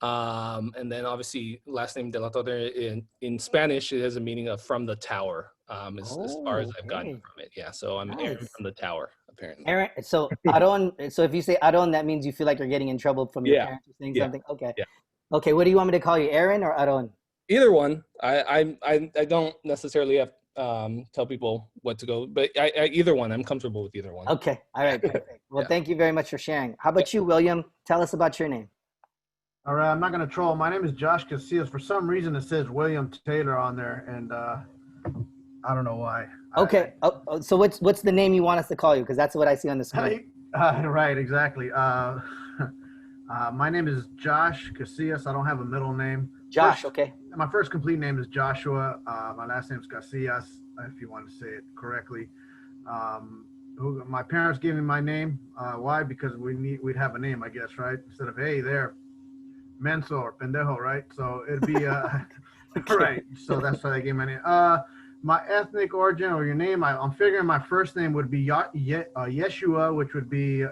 And then obviously last name De La Torre in Spanish, it has a meaning of from the tower, as far as I've gotten from it. Yeah. So I'm Aaron from the tower, apparently. Aaron, so Aron, so if you say Aron, that means you feel like you're getting in trouble from your parents or saying something? Okay. Yeah. Okay, what do you want me to call you, Aaron or Aron? Either one. I don't necessarily have tell people what to go, but I either one. I'm comfortable with either one. Okay. All right. Perfect. Well, thank you very much for sharing. How about you, William? Tell us about your name. All right, I'm not going to troll. My name is Josh Casillas. For some reason, it says William Taylor on there, and I don't know why. Okay. So what's the name you want us to call you? Because that's what I see on the screen. Right, exactly. My name is Josh Casillas. I don't have a middle name. Josh, okay. My first complete name is Joshua. My last name is Casillas, if you want to say it correctly. My parents gave me my name. Why? Because we'd have a name, I guess, right? Instead of, hey, there, menso or pendejo, right? So it'd be, right. So that's why they gave me my name. My ethnic origin or your name, I'm figuring my first name would be Yeshua, which would be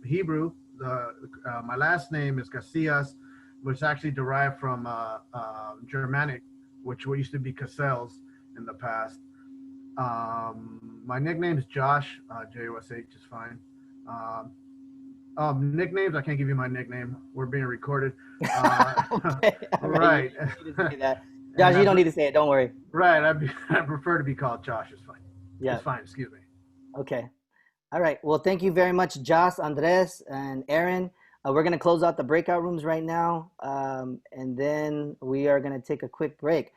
Hebrew. My last name is Casillas, which is actually derived from Germanic, which used to be Cassels in the past. My nickname is Josh. J-O-S-H is fine. Nicknames, I can't give you my nickname. We're being recorded. Okay. Right. Josh, you don't need to say it. Don't worry. Right. I prefer to be called Josh. It's fine. Yeah. It's fine. Excuse me. Okay. All right. Well, thank you very much, Josh, Andres, and Aaron. We're going to close out the breakout rooms right now, and then we are going to take a quick break.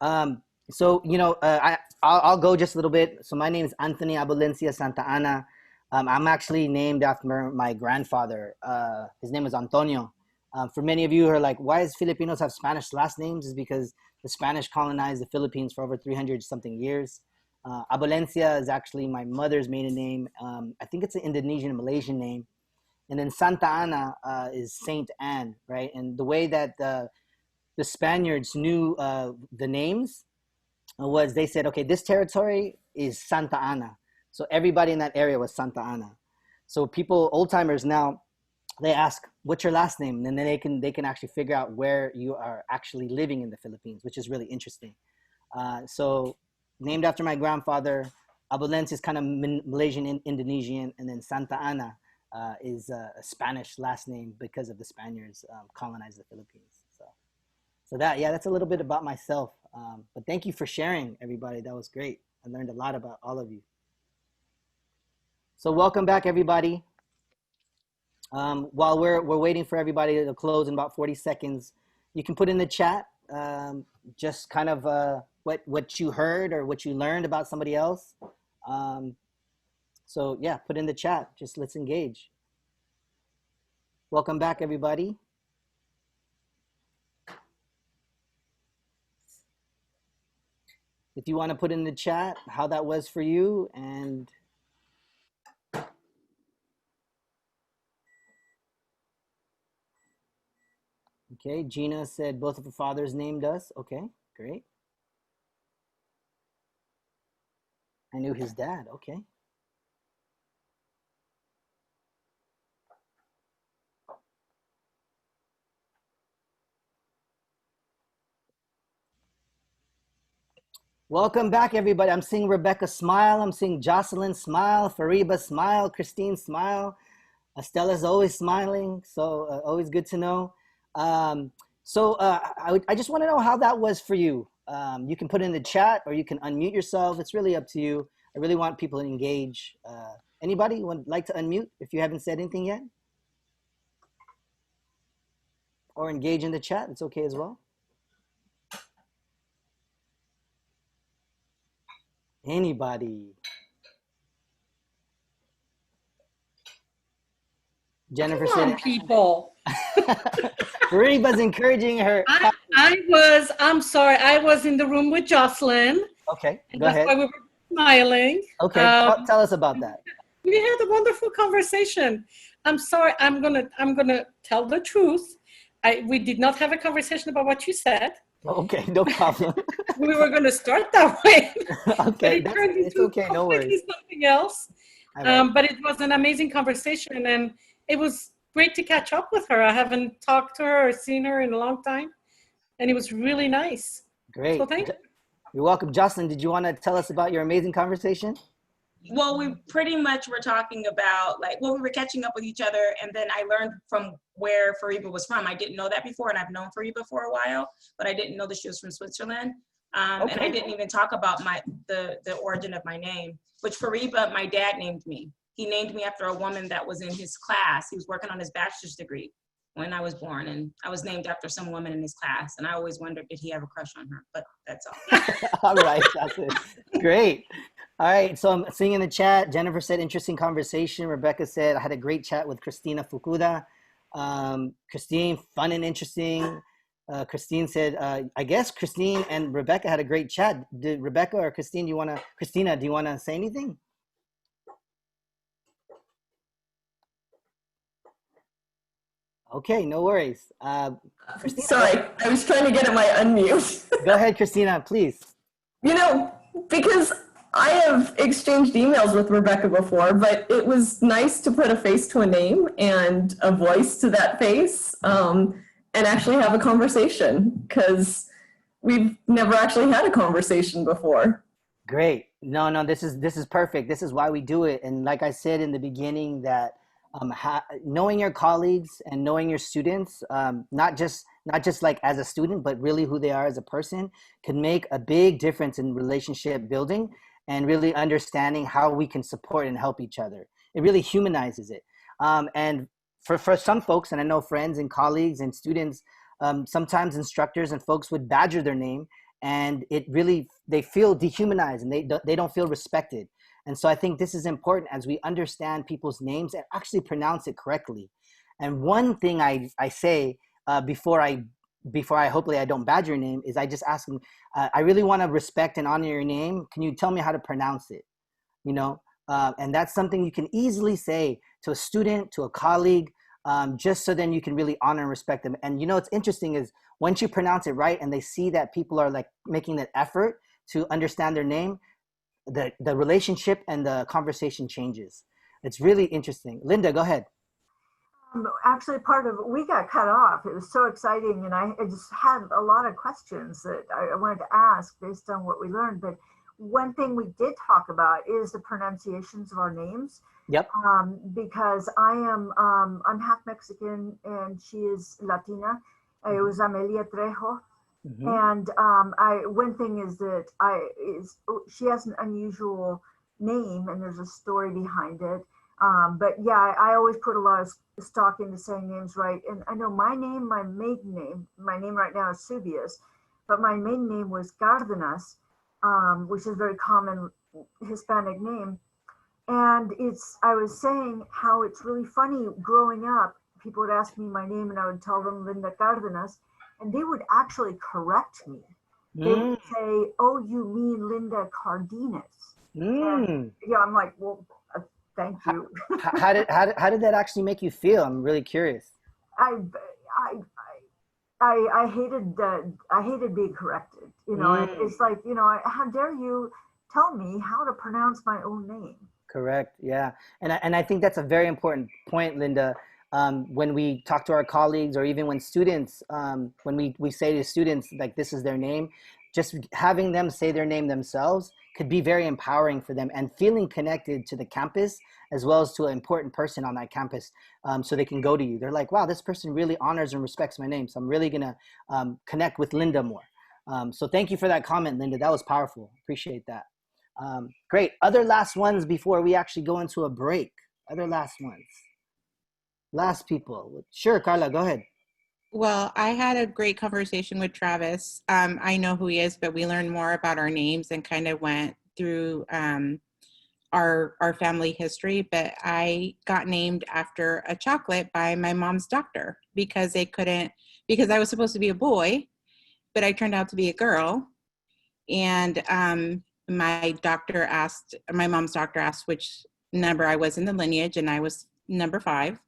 So, I'll go just a little bit. So my name is Anthony Abolencia Santa Ana. I'm actually named after my grandfather. His name is Antonio. For many of you who are like, why does Filipinos have Spanish last names? Is because the Spanish colonized the Philippines for over 300-something years. Abolencia is actually my mother's maiden name. I think it's an Indonesian Malaysian name. And then Santa Ana is Saint Anne, right? And the way that the Spaniards knew the names was they said, okay, this territory is Santa Ana. So everybody in that area was Santa Ana. So people, old timers now, they ask, what's your last name? And then they can actually figure out where you are actually living in the Philippines, which is really interesting. So named after my grandfather, Abolencia is kind of Malaysian, Indonesian, and then Santa Ana is a Spanish last name because of the Spaniards colonized the Philippines. So that's a little bit about myself. But thank you for sharing, everybody. That was great. I learned a lot about all of you. So welcome back, everybody. While we're waiting for everybody to close in about 40 seconds, you can put in the chat just kind of what you heard or what you learned about somebody else. So yeah, put in the chat. Just let's engage. Welcome back, everybody. If you want to put in the chat how that was for you, and okay, Gina said both of her fathers named us. Okay, great. I knew his dad. Okay. Welcome back, everybody. I'm seeing Rebecca smile. I'm seeing Jocelyn smile. Fariba smile. Christine smile. Estella's always smiling. So always good to know. I just want to know how that was for you. You can put it in the chat or you can unmute yourself. It's really up to you. I really want people to engage. Anybody would like to unmute if you haven't said anything yet? Or engage in the chat. It's okay as well. Anybody? Jennifer Come on, said, people. Fariba's encouraging her. I'm sorry, I was in the room with Jocelyn. Okay, and go that's ahead. why we were smiling. Okay, tell us about that. We had a wonderful conversation. I'm sorry, I'm gonna tell the truth. We did not have a conversation about what you said. Okay, no problem. We were going to start that way. Okay, but it turned it's into okay, no completely worries. something else. Right. But it was an amazing conversation, and it was great to catch up with her. I haven't talked to her or seen her in a long time, and it was really nice. Great. So thank you. You're welcome. Jocelyn, did you want to tell us about your amazing conversation? Well, we pretty much were talking about we were catching up with each other, and then I learned from where Fariba was from. I didn't know that before, and I've known Fariba for a while, but I didn't know that she was from Switzerland. And I didn't even talk about the origin of my name, which Fariba, my dad named me. He named me after a woman that was in his class. He was working on his bachelor's degree when I was born, and I was named after some woman in his class, and I always wondered, did he have a crush on her? But that's all. All right, that's it. Great. All right, so I'm seeing in the chat, Jennifer said, interesting conversation. Rebecca said, I had a great chat with Christina Fukuda. Christine, fun and interesting. Christine said, I guess Christine and Rebecca had a great chat. Did Rebecca or Christine, Christina, do you want to say anything? Okay, no worries. Sorry, I was trying to get at my unmute. Go ahead, Christina, please. You know, because I have exchanged emails with Rebecca before, but it was nice to put a face to a name and a voice to that face, and actually have a conversation, because we've never actually had a conversation before. Great. No, this is perfect. This is why we do it. And like I said in the beginning, that knowing your colleagues and knowing your students, not just like as a student, but really who they are as a person, can make a big difference in relationship building and really understanding how we can support and help each other. It really humanizes it. And for some folks, and I know friends and colleagues and students, sometimes instructors and folks would badger their name, and they feel dehumanized and they don't feel respected. And so I think this is important as we understand people's names and actually pronounce it correctly. And one thing I say before I hopefully I don't badger your name is I just ask them, I really want to respect and honor your name. Can you tell me how to pronounce it? You know, and that's something you can easily say to a student, to a colleague, just so then you can really honor and respect them. And you know, what's interesting is once you pronounce it right and they see that people are like making that effort to understand their name, the relationship and the conversation changes. It's really interesting. Linda, go ahead. Actually, part of it, we got cut off. It was so exciting, and I just had a lot of questions that I wanted to ask based on what we learned. But one thing we did talk about is the pronunciations of our names. Yep. Because I'm half Mexican and she is Latina. It was Amelia Trejo. Mm-hmm. And one thing is that she has an unusual name, and there's a story behind it. But yeah, I always put a lot of stock into saying names right. And I know my name, my maiden name, my name right now is Subias, but my maiden name was Cardenas, which is a very common Hispanic name. And I was saying how it's really funny growing up. People would ask me my name and I would tell them Linda Cardenas, and they would actually correct me. They would say, "Oh, you mean Linda Cardenas?" And, yeah, I'm like, well, thank you. How did that actually make you feel? I'm really curious. I hated being corrected. You know, and it's like, you know, how dare you tell me how to pronounce my own name? Correct. Yeah, and I think that's a very important point, Linda. When we talk to our colleagues, or even when students, when we say to students like this is their name, just having them say their name themselves could be very empowering for them, and feeling connected to the campus as well as to an important person on that campus, so they can go to you. They're like, wow, this person really honors and respects my name, so I'm really gonna connect with Linda more. So thank you for that comment, Linda. That was powerful. Appreciate that. Great. Other last ones before we actually go into a break. Other last ones. Last people. Sure, Carla, go ahead. Well, I had a great conversation with Travis. I know who he is, but we learned more about our names and kind of went through our family history. But I got named after a chocolate by my mom's doctor because I was supposed to be a boy, but I turned out to be a girl. And my mom's doctor asked which number I was in the lineage, and I was number 5.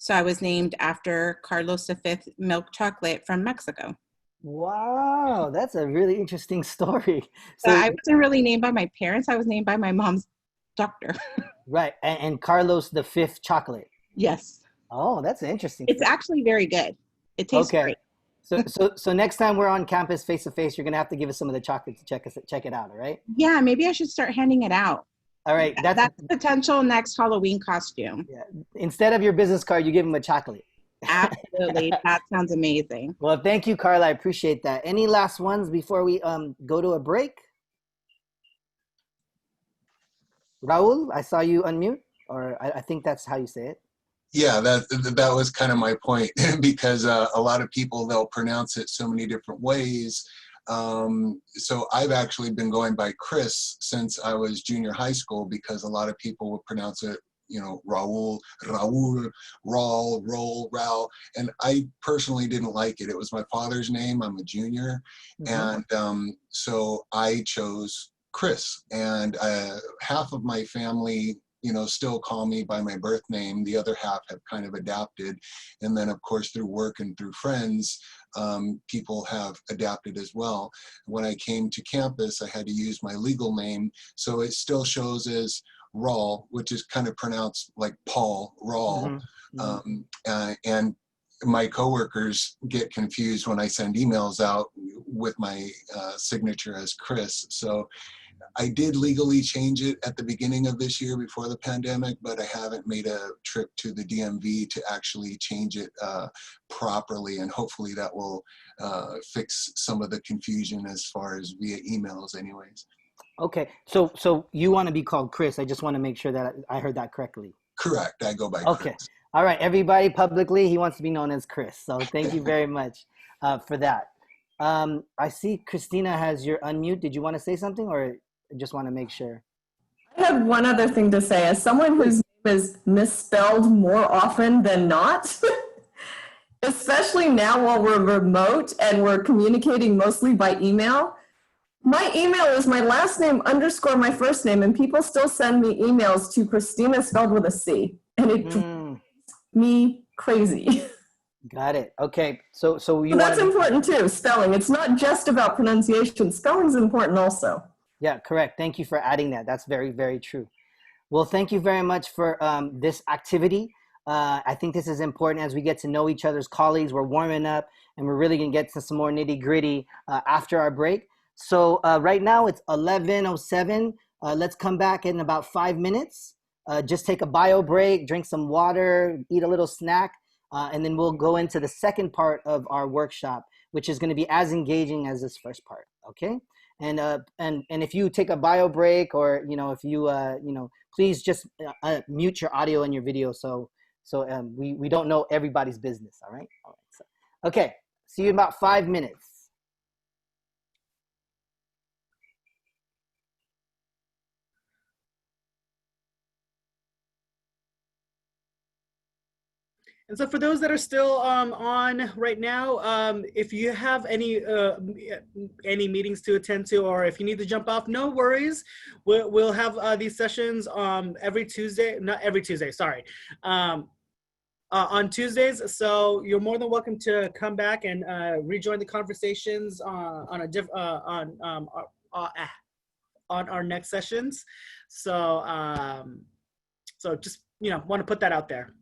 So I was named after Carlos V milk chocolate from Mexico. Wow, that's a really interesting story. So I wasn't really named by my parents. I was named by my mom's doctor. Right, and Carlos V chocolate. Yes. Oh, that's interesting. It's actually very good. It tastes great. So next time we're on campus face to face, you're gonna have to give us some of the chocolate to check it out. All right? Yeah, maybe I should start handing it out. All right, that's potential next Halloween costume. Yeah. Instead of your business card, you give them a chocolate. Absolutely. That sounds amazing. Well, thank you, Carla. I appreciate that. Any last ones before we go to a break? Raul, I saw you unmute, or I think that's how you say it. Yeah, that was kind of my point, because a lot of people, they'll pronounce it so many different ways. So I've actually been going by Chris since I was junior high school, because a lot of people would pronounce it, you know, Raul, Raul, Raul, Raul, and I personally didn't like it. It was my father's name. I'm a junior, and so I chose Chris, and half of my family, you know, still call me by my birth name. The other half have kind of adapted. And then of course, through work and through friends, people have adapted as well. When I came to campus, I had to use my legal name. So it still shows as Raul, which is kind of pronounced like Paul, Raul. And my coworkers get confused when I send emails out with my signature as Chris. So I did legally change it at the beginning of this year before the pandemic, but I haven't made a trip to the DMV to actually change it properly, and hopefully that will fix some of the confusion as far as via emails anyways. Okay, so you want to be called Chris. I just want to make sure that I heard that correctly. Correct, I go by Okay. Chris. All right, everybody, publicly, he wants to be known as Chris. So thank you very much for that. I see Christina has your unmute. Did you want to say something, or just want to make sure? I had one other thing to say. As someone whose name is misspelled more often than not, especially now while we're remote and we're communicating mostly by email, my email is my last name _ my first name, and people still send me emails to Christina spelled with a C, and it drives me crazy. Got it. Okay, so you that's important too, spelling. It's not just about pronunciation. Spelling's important also. Yeah, correct. Thank you for adding that. That's very, very true. Well, thank you very much for this activity. I think this is important as we get to know each other's colleagues. We're warming up, and we're really going to get to some more nitty gritty after our break. So right now it's 11:07. Let's come back in about 5 minutes. Just take a bio break, drink some water, eat a little snack, and then we'll go into the second part of our workshop, which is going to be as engaging as this first part. Okay. And if you take a bio break, or if you please just mute your audio and your video, so we don't know everybody's business. All right. So, okay. See you in about 5 minutes. And so for those that are still on right now, if you have any meetings to attend to, or if you need to jump off, no worries. We'll have these sessions every Tuesday, not every Tuesday, sorry, on Tuesdays. So you're more than welcome to come back and rejoin the conversations on our next sessions. So so just want to put that out there.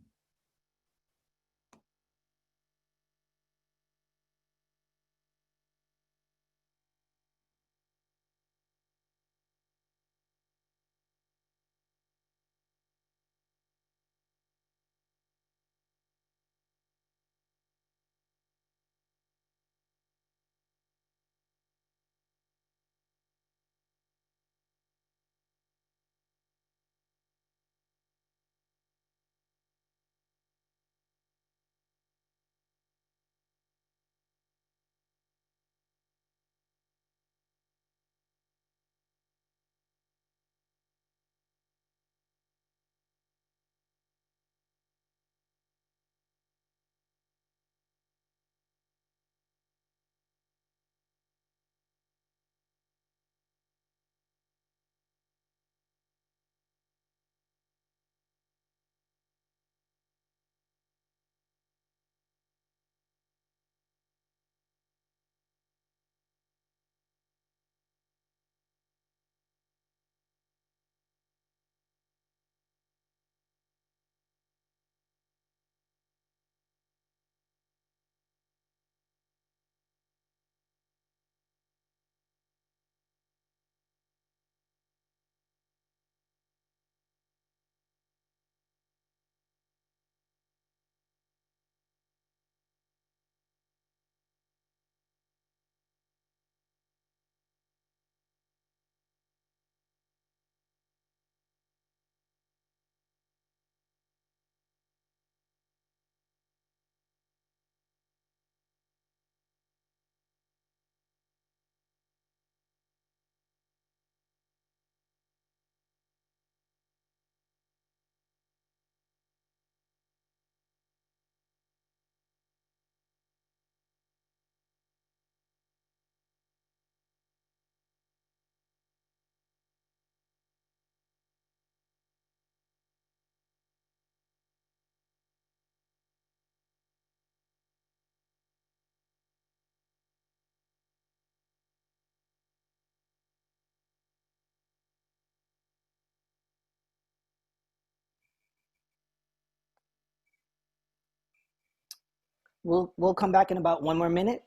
We'll come back in about 1 more minute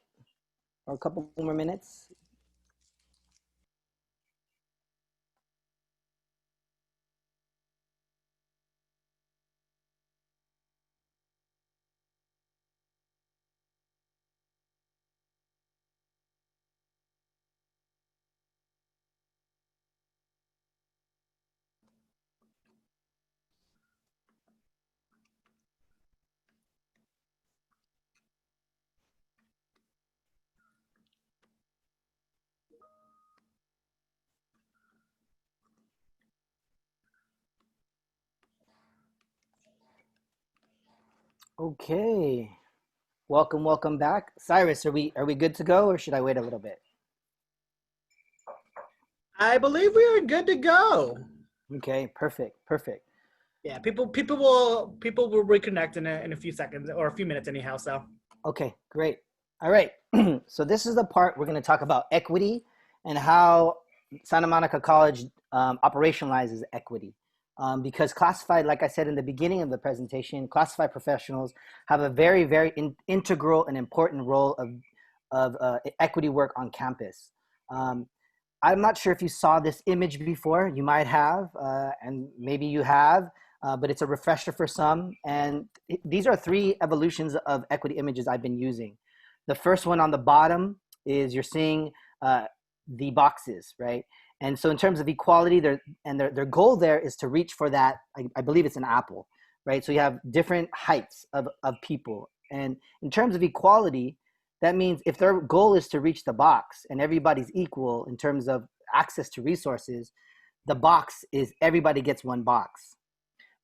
or a couple more minutes. Okay. Welcome back. Cyrus, are we good to go, or should I wait a little bit? I believe we are good to go. Okay, perfect. Yeah, people will reconnect in a few seconds or a few minutes anyhow. So Okay, great. All right. So this is the part we're going to talk about equity and how Santa Monica College operationalizes equity. Because classified, like I said in the beginning of the presentation, classified professionals have a very, very integral and important role of equity work on campus. I'm not sure if you saw this image before. You might have, and maybe you have, but it's a refresher for some. And these are 3 evolutions of equity images I've been using. The first one on the bottom is you're seeing the boxes, right? And so in terms of equality, their goal there is to reach for that, I believe it's an apple, right? So you have different heights of people. And in terms of equality, that means if their goal is to reach the box and everybody's equal in terms of access to resources, the box is everybody gets 1 box.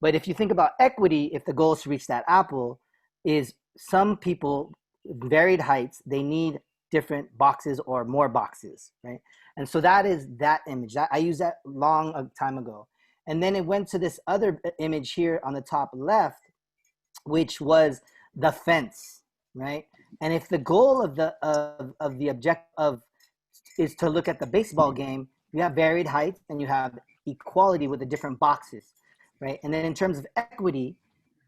But if you think about equity, if the goal is to reach that apple, is some people, varied heights, they need different boxes or more boxes, right? And so that is that image. I used that long time ago. And then it went to this other image here on the top left, which was the fence, right? And if the goal of the objective is to look at the baseball game, you have varied heights and you have equality with the different boxes, right? And then in terms of equity,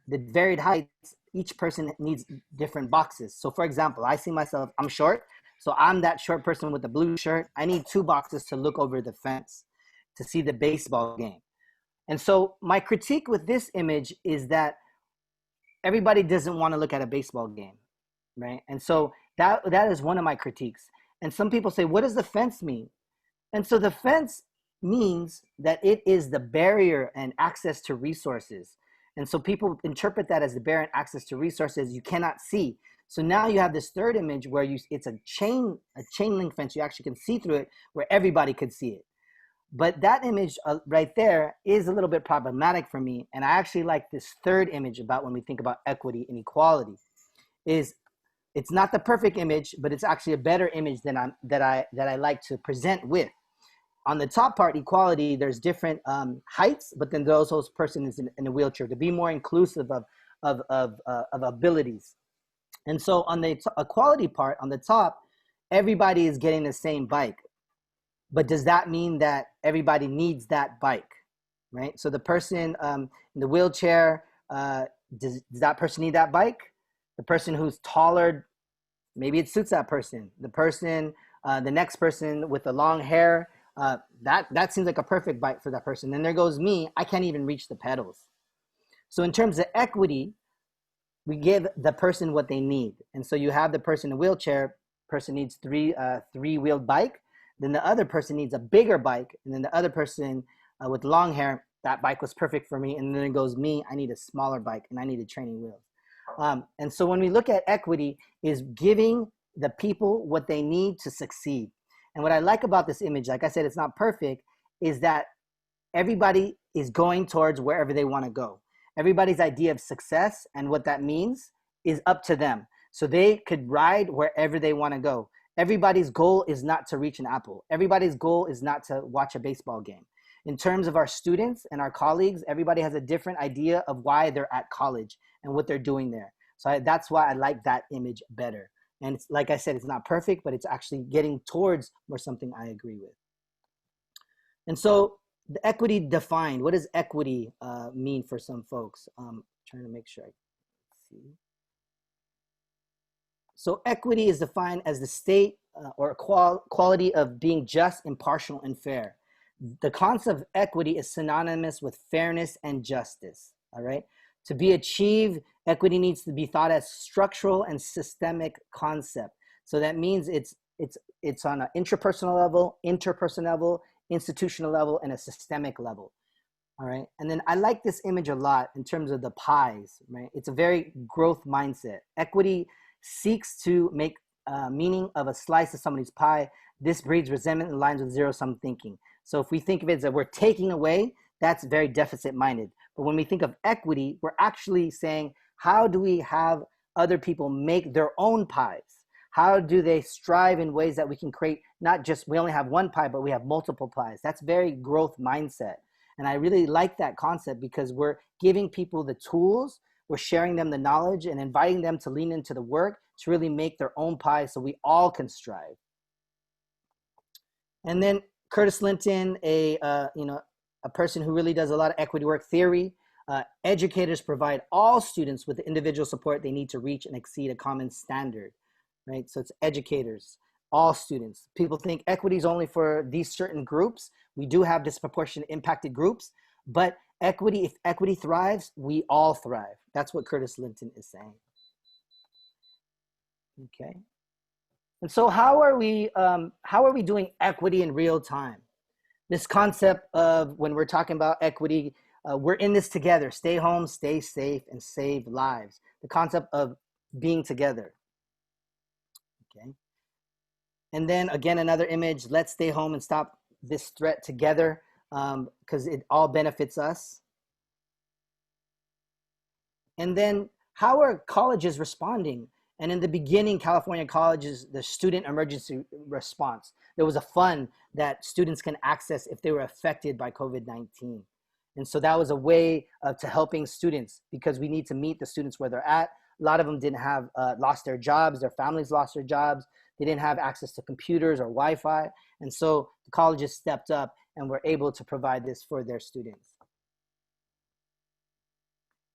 the varied heights, each person needs different boxes. So for example, I see myself, I'm short, so I'm that short person with the blue shirt. I need 2 boxes to look over the fence to see the baseball game. And so my critique with this image is that everybody doesn't want to look at a baseball game, right? And so that is one of my critiques. And some people say, what does the fence mean? And so the fence means that it is the barrier and access to resources. And so people interpret that as the barrier and access to resources you cannot see. So now you have this third image where it's a chain link fence. You actually can see through it where everybody could see it. But that image right there is a little bit problematic for me. And I actually like this third image about when we think about equity and equality. It's not the perfect image, but it's actually a better image than that I like to present with. On the top part, equality, there's different heights, but then those person is in a wheelchair to be more inclusive of abilities. And so on the equality part, on the top, everybody is getting the same bike. But does that mean that everybody needs that bike, right? So the person in the wheelchair, does that person need that bike? The person who's taller, maybe it suits that person. The person, the next person with the long hair, that seems like a perfect bike for that person. Then there goes me, I can't even reach the pedals. So in terms of equity, we give the person what they need. And so you have the person in a wheelchair, person needs three-wheeled bike, then the other person needs a bigger bike, and then the other person with long hair, that bike was perfect for me, and then it goes me, I need a smaller bike, and I need a training wheels. And so when we look at equity, is giving the people what they need to succeed. And what I like about this image, like I said, it's not perfect, is that everybody is going towards wherever they want to go. Everybody's idea of success and what that means is up to them. So they could ride wherever they want to go. Everybody's goal is not to reach an apple. Everybody's goal is not to watch a baseball game. In terms of our students and our colleagues, everybody has a different idea of why they're at college and what they're doing there. So that's why I like that image better. And it's, like I said, it's not perfect, but it's actually getting towards more something I agree with. And so the equity defined, what does equity mean for some folks? Trying to make sure I see. So equity is defined as the state or quality of being just, impartial, and fair. The concept of equity is synonymous with fairness and justice, all right? To be achieved, equity needs to be thought as structural and systemic concept. So that means it's on an intrapersonal level, interpersonal level, institutional level, and a systemic level. All right. And then I like this image a lot in terms of the pies, right? It's a very growth mindset. Equity seeks to make meaning of a slice of somebody's pie. This breeds resentment and aligns with zero-sum thinking. So if we think of it as that we're taking away, that's very deficit-minded. But when we think of equity, we're actually saying, how do we have other people make their own pies? How do they strive in ways that we can create, not just, we only have one pie, but we have multiple pies? That's very growth mindset. And I really like that concept because we're giving people the tools, we're sharing them the knowledge and inviting them to lean into the work to really make their own pie so we all can strive. And then Curtis Linton, a person who really does a lot of equity work theory. Educators provide all students with the individual support they need to reach and exceed a common standard, right? So it's educators, all students. People think equity is only for these certain groups. We do have disproportionate impacted groups, but equity, if equity thrives, we all thrive. That's what Curtis Linton is saying. Okay. And so how are we doing equity in real time? This concept of when we're talking about equity, we're in this together. Stay home, stay safe, and save lives. The concept of being together. Okay. And then again, another image, let's stay home and stop this threat together because it all benefits us. And then how are colleges responding? And in the beginning, California colleges, the student emergency response, there was a fund that students can access if they were affected by COVID-19. And so that was a way to helping students because we need to meet the students where they're at. A lot of them didn't have, lost their jobs, their families lost their jobs. They didn't have access to computers or Wi-Fi. And so the colleges stepped up and were able to provide this for their students.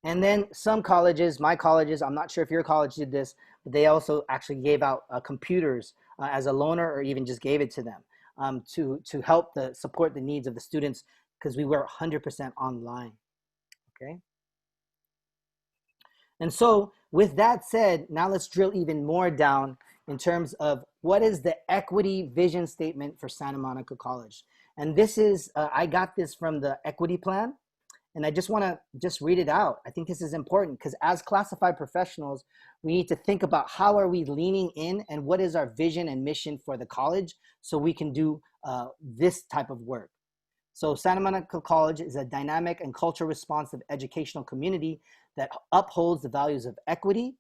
And then some colleges, my colleges, I'm not sure if your college did this, but they also actually gave out computers as a loaner or even just gave it to them to help support the needs of the students because we were 100% online, okay? And so with that said, now let's drill even more down in terms of what is the equity vision statement for Santa Monica College. And this is, I got this from the equity plan. And I just want to read it out. I think this is important because as classified professionals, we need to think about how are we leaning in and what is our vision and mission for the college so we can do this type of work. So Santa Monica College is a dynamic and culture responsive educational community that upholds the values of equity,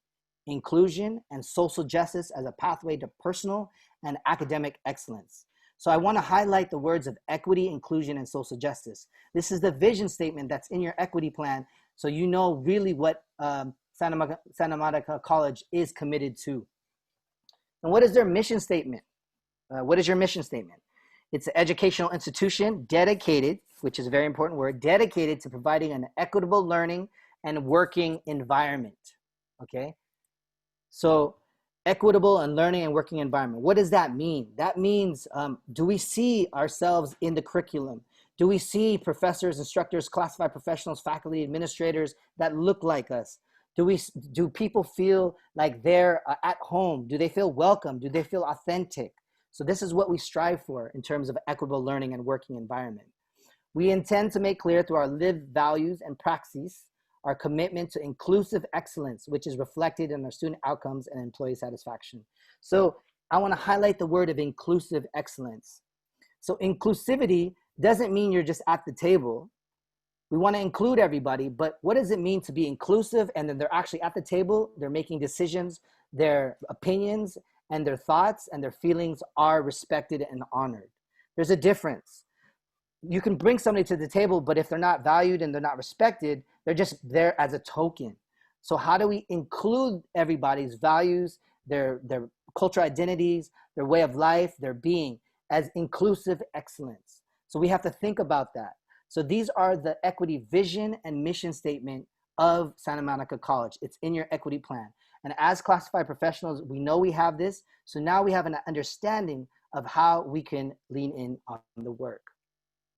inclusion, and social justice as a pathway to personal and academic excellence. So I want to highlight the words of equity, inclusion, and social justice. This is the vision statement that's in your equity plan, so you know really what Santa Monica College is committed to. And what is their mission statement? What is your mission statement? It's an educational institution dedicated, which is a very important word, dedicated to providing an equitable learning and working environment, okay? So equitable and learning and working environment. What does that mean? That means, do we see ourselves in the curriculum? Do we see professors, instructors, classified professionals, faculty, administrators that look like us? Do people feel like they're at home? Do they feel welcome? Do they feel authentic? So this is what we strive for in terms of equitable learning and working environment. We intend to make clear through our lived values and praxis our commitment to inclusive excellence, which is reflected in our student outcomes and employee satisfaction. So I want to highlight the word of inclusive excellence. So inclusivity doesn't mean you're just at the table. We want to include everybody, but what does it mean to be inclusive and then they're actually at the table, they're making decisions, their opinions and their thoughts and their feelings are respected and honored. There's a difference. You can bring somebody to the table, but if they're not valued and they're not respected, they're just there as a token. So how do we include everybody's values, their cultural identities, their way of life, their being as inclusive excellence? So we have to think about that. So these are the equity vision and mission statement of Santa Monica College. It's in your equity plan. And as classified professionals, we know we have this. So now we have an understanding of how we can lean in on the work.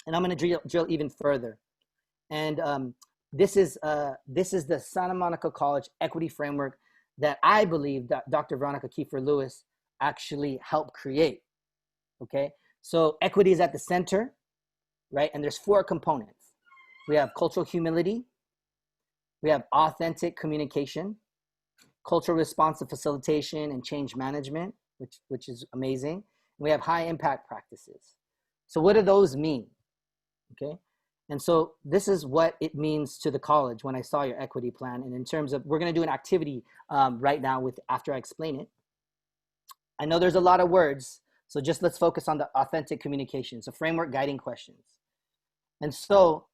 And I'm going to drill even further. And this is the Santa Monica College equity framework that I believe that Dr. Veronica Kiefer-Lewis actually helped create. Okay, so equity is at the center, right? And there's 4 components. We have cultural humility, we have authentic communication, cultural responsive facilitation and change management, which is amazing. We have high impact practices. So what do those mean? Okay, and so this is what it means to the college when I saw your equity plan. And in terms of, we're going to do an activity right now after I explain it. I know there's a lot of words, so just let's focus on the authentic communication. So framework guiding questions. And so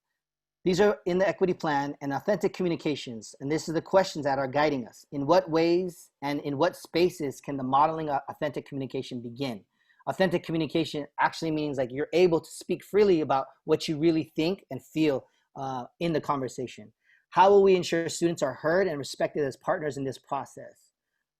these are in the equity plan and authentic communications. And this is the questions that are guiding us. In what ways and in what spaces can the modeling of authentic communication begin? Authentic communication actually means like you're able to speak freely about what you really think and feel in the conversation. How will we ensure students are heard and respected as partners in this process,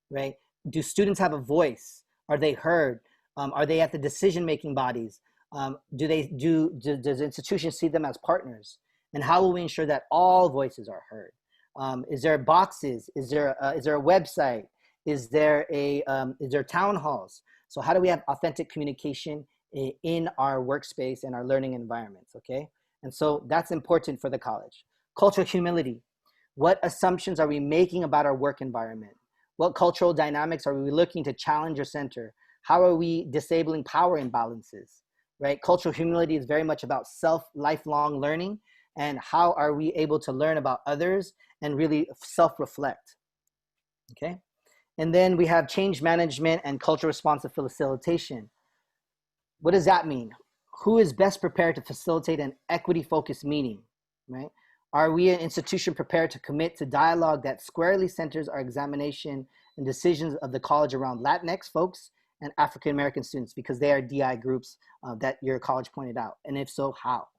right? Do students have a voice? Are they heard? Are they at the decision-making bodies? Does the institution see them as partners? And how will we ensure that all voices are heard? Is there boxes? Is there a website? Is there town halls? So how do we have authentic communication in our workspace and our learning environments, okay? And so that's important for the college. Cultural humility. What assumptions are we making about our work environment? What cultural dynamics are we looking to challenge or center? How are we disabling power imbalances, right? Cultural humility is very much about lifelong learning, and how are we able to learn about others and really self-reflect, okay? And then we have change management and cultural responsive facilitation. What does that mean? Who is best prepared to facilitate an equity-focused meeting, right? Are we an institution prepared to commit to dialogue that squarely centers our examination and decisions of the college around Latinx folks and African-American students, because they are DI groups that your college pointed out? And if so, how?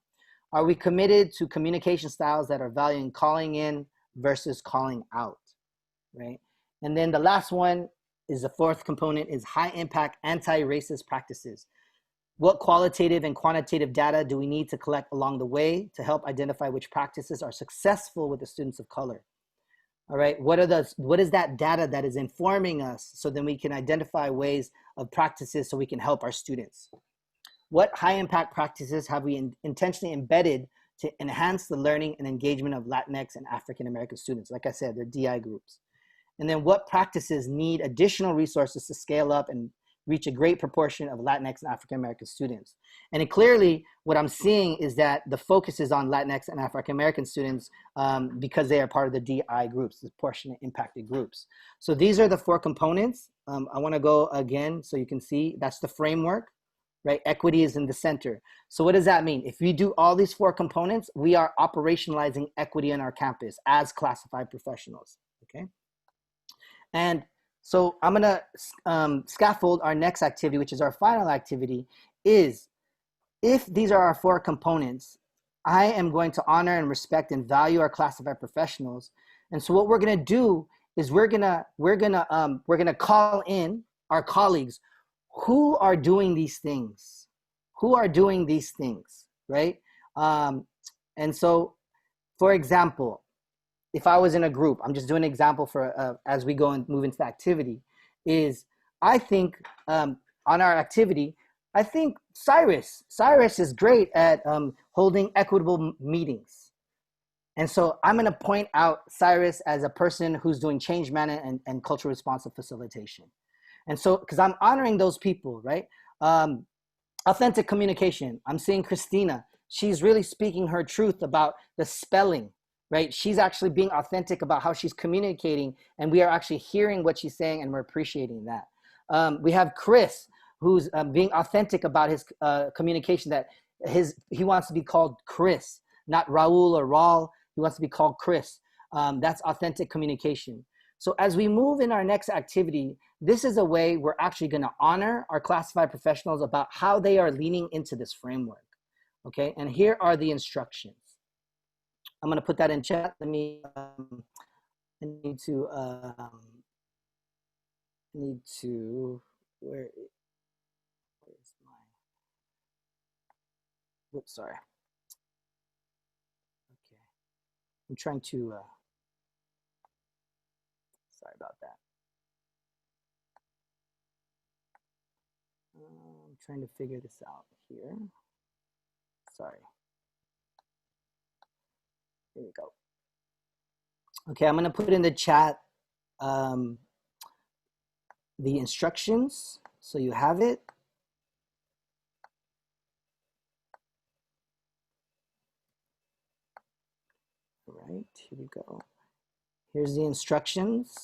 Are we committed to communication styles that are valuing calling in versus calling out, right? And then the last one is the 4th component, is high impact anti-racist practices. What qualitative and quantitative data do we need to collect along the way to help identify which practices are successful with the students of color? All right, what is that data that is informing us so then we can identify ways of practices so we can help our students? What high impact practices have we intentionally embedded to enhance the learning and engagement of Latinx and African American students? Like I said, they're DI groups. And then what practices need additional resources to scale up and reach a great proportion of Latinx and African American students? And clearly, what I'm seeing is that the focus is on Latinx and African American students because they are part of the DI groups, the proportionate impacted groups. So these are the 4 components. I want to go again so you can see that's the framework, right? Equity is in the center. So what does that mean? If we do all these 4 components, we are operationalizing equity on our campus as classified professionals, okay? And so I'm gonna scaffold our next activity, which is our final activity, is if these are our 4 components, I am going to honor and respect and value our classified professionals. And so what we're gonna do is we're gonna call in our colleagues who are doing these things, right? And so, for example, if I was in a group, I'm just doing an example for as we go and move into the activity, is I think on our activity, I think Cyrus is great at holding equitable meetings. And so I'm gonna point out Cyrus as a person who's doing change management and cultural responsive facilitation. And so, because I'm honoring those people, right? Authentic communication, I'm seeing Christina, she's really speaking her truth about the spelling, right? She's actually being authentic about how she's communicating, and we are actually hearing what she's saying, and we're appreciating that. We have Chris, who's being authentic about his communication, that he wants to be called Chris, not Raul or Raul. He wants to be called Chris. That's authentic communication. So as we move in our next activity, this is a way we're actually going to honor our classified professionals about how they are leaning into this framework, okay? And here are the instructions. I'm going to put that in chat. Let me, I need to, where's my, whoops, sorry. Okay. I'm trying to, sorry about that. I'm trying to figure this out here. Sorry. Here we go. Okay, I'm going to put in the chat the instructions so you have it. All right, here we go. Here's the instructions.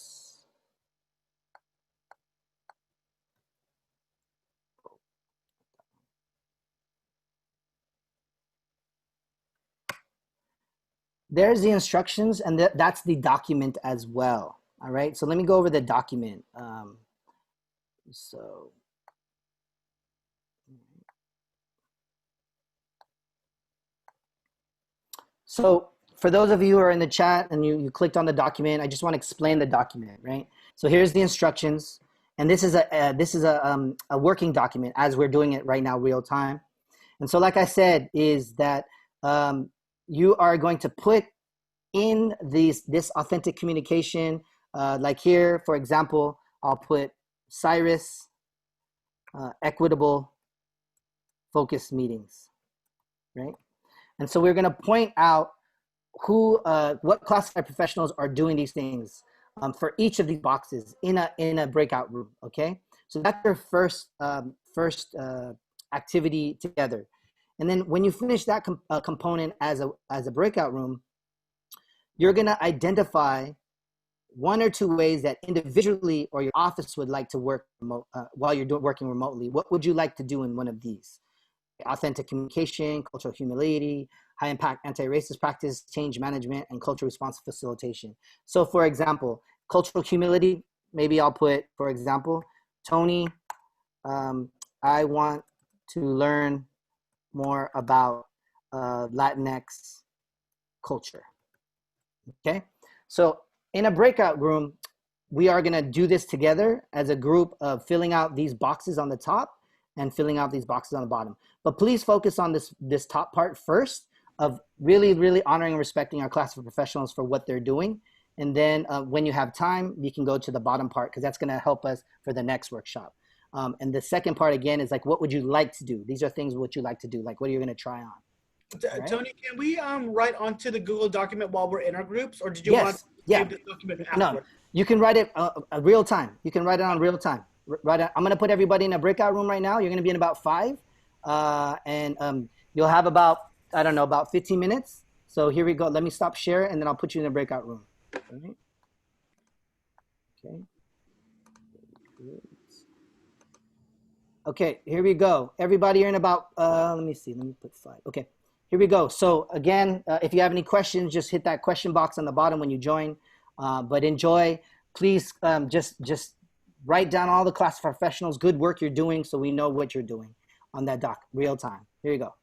There's the instructions, and that's the document as well. All right, so let me go over the document. So for those of you who are in the chat and you clicked on the document, I just want to explain the document, right? So here's the instructions, and this is a working document as we're doing it right now, real time. And so, like I said, is that you are going to put in this authentic communication, like here, for example, I'll put Cyrus, equitable focus meetings, right? And so we're going to point out what classified professionals are doing these things for each of these boxes in a breakout room. Okay, so that's your first activity together, and then when you finish that component as a breakout room, you're going to identify one or two ways that individually or your office would like to work while you're working remotely. What would you like to do in one of these? Authentic communication, cultural humility, high impact anti-racist practice, change management, and cultural response facilitation. So for example, cultural humility, maybe I'll put, for example, Tony, I want to learn more about Latinx culture. Okay, so in a breakout room, we are going to do this together as a group of filling out these boxes on the top and filling out these boxes on the bottom. But please focus on this top part first of really, really honoring and respecting our classified professionals for what they're doing. And then when you have time, you can go to the bottom part because that's going to help us for the next workshop. And the second part, again, is like, what would you like to do? These are things what you like to do, like what are you going to try on? Right. Tony, can we write onto the Google document while we're in our groups, or did you want to save the document afterward? No, you can write it real time. You can write it on real time. I'm going to put everybody in a breakout room right now. You're going to be in about 5, and you'll have about, I don't know, about 15 minutes. So here we go. Let me stop share, and then I'll put you in a breakout room. All right. Okay. Okay, here we go. Everybody, you're in about, let me see, let me put 5. Okay, here we go. So again, if you have any questions, just hit that question box on the bottom when you join. But enjoy. Please just write down all the classified professionals, good work you're doing so we know what you're doing on that doc, real time. Here you go.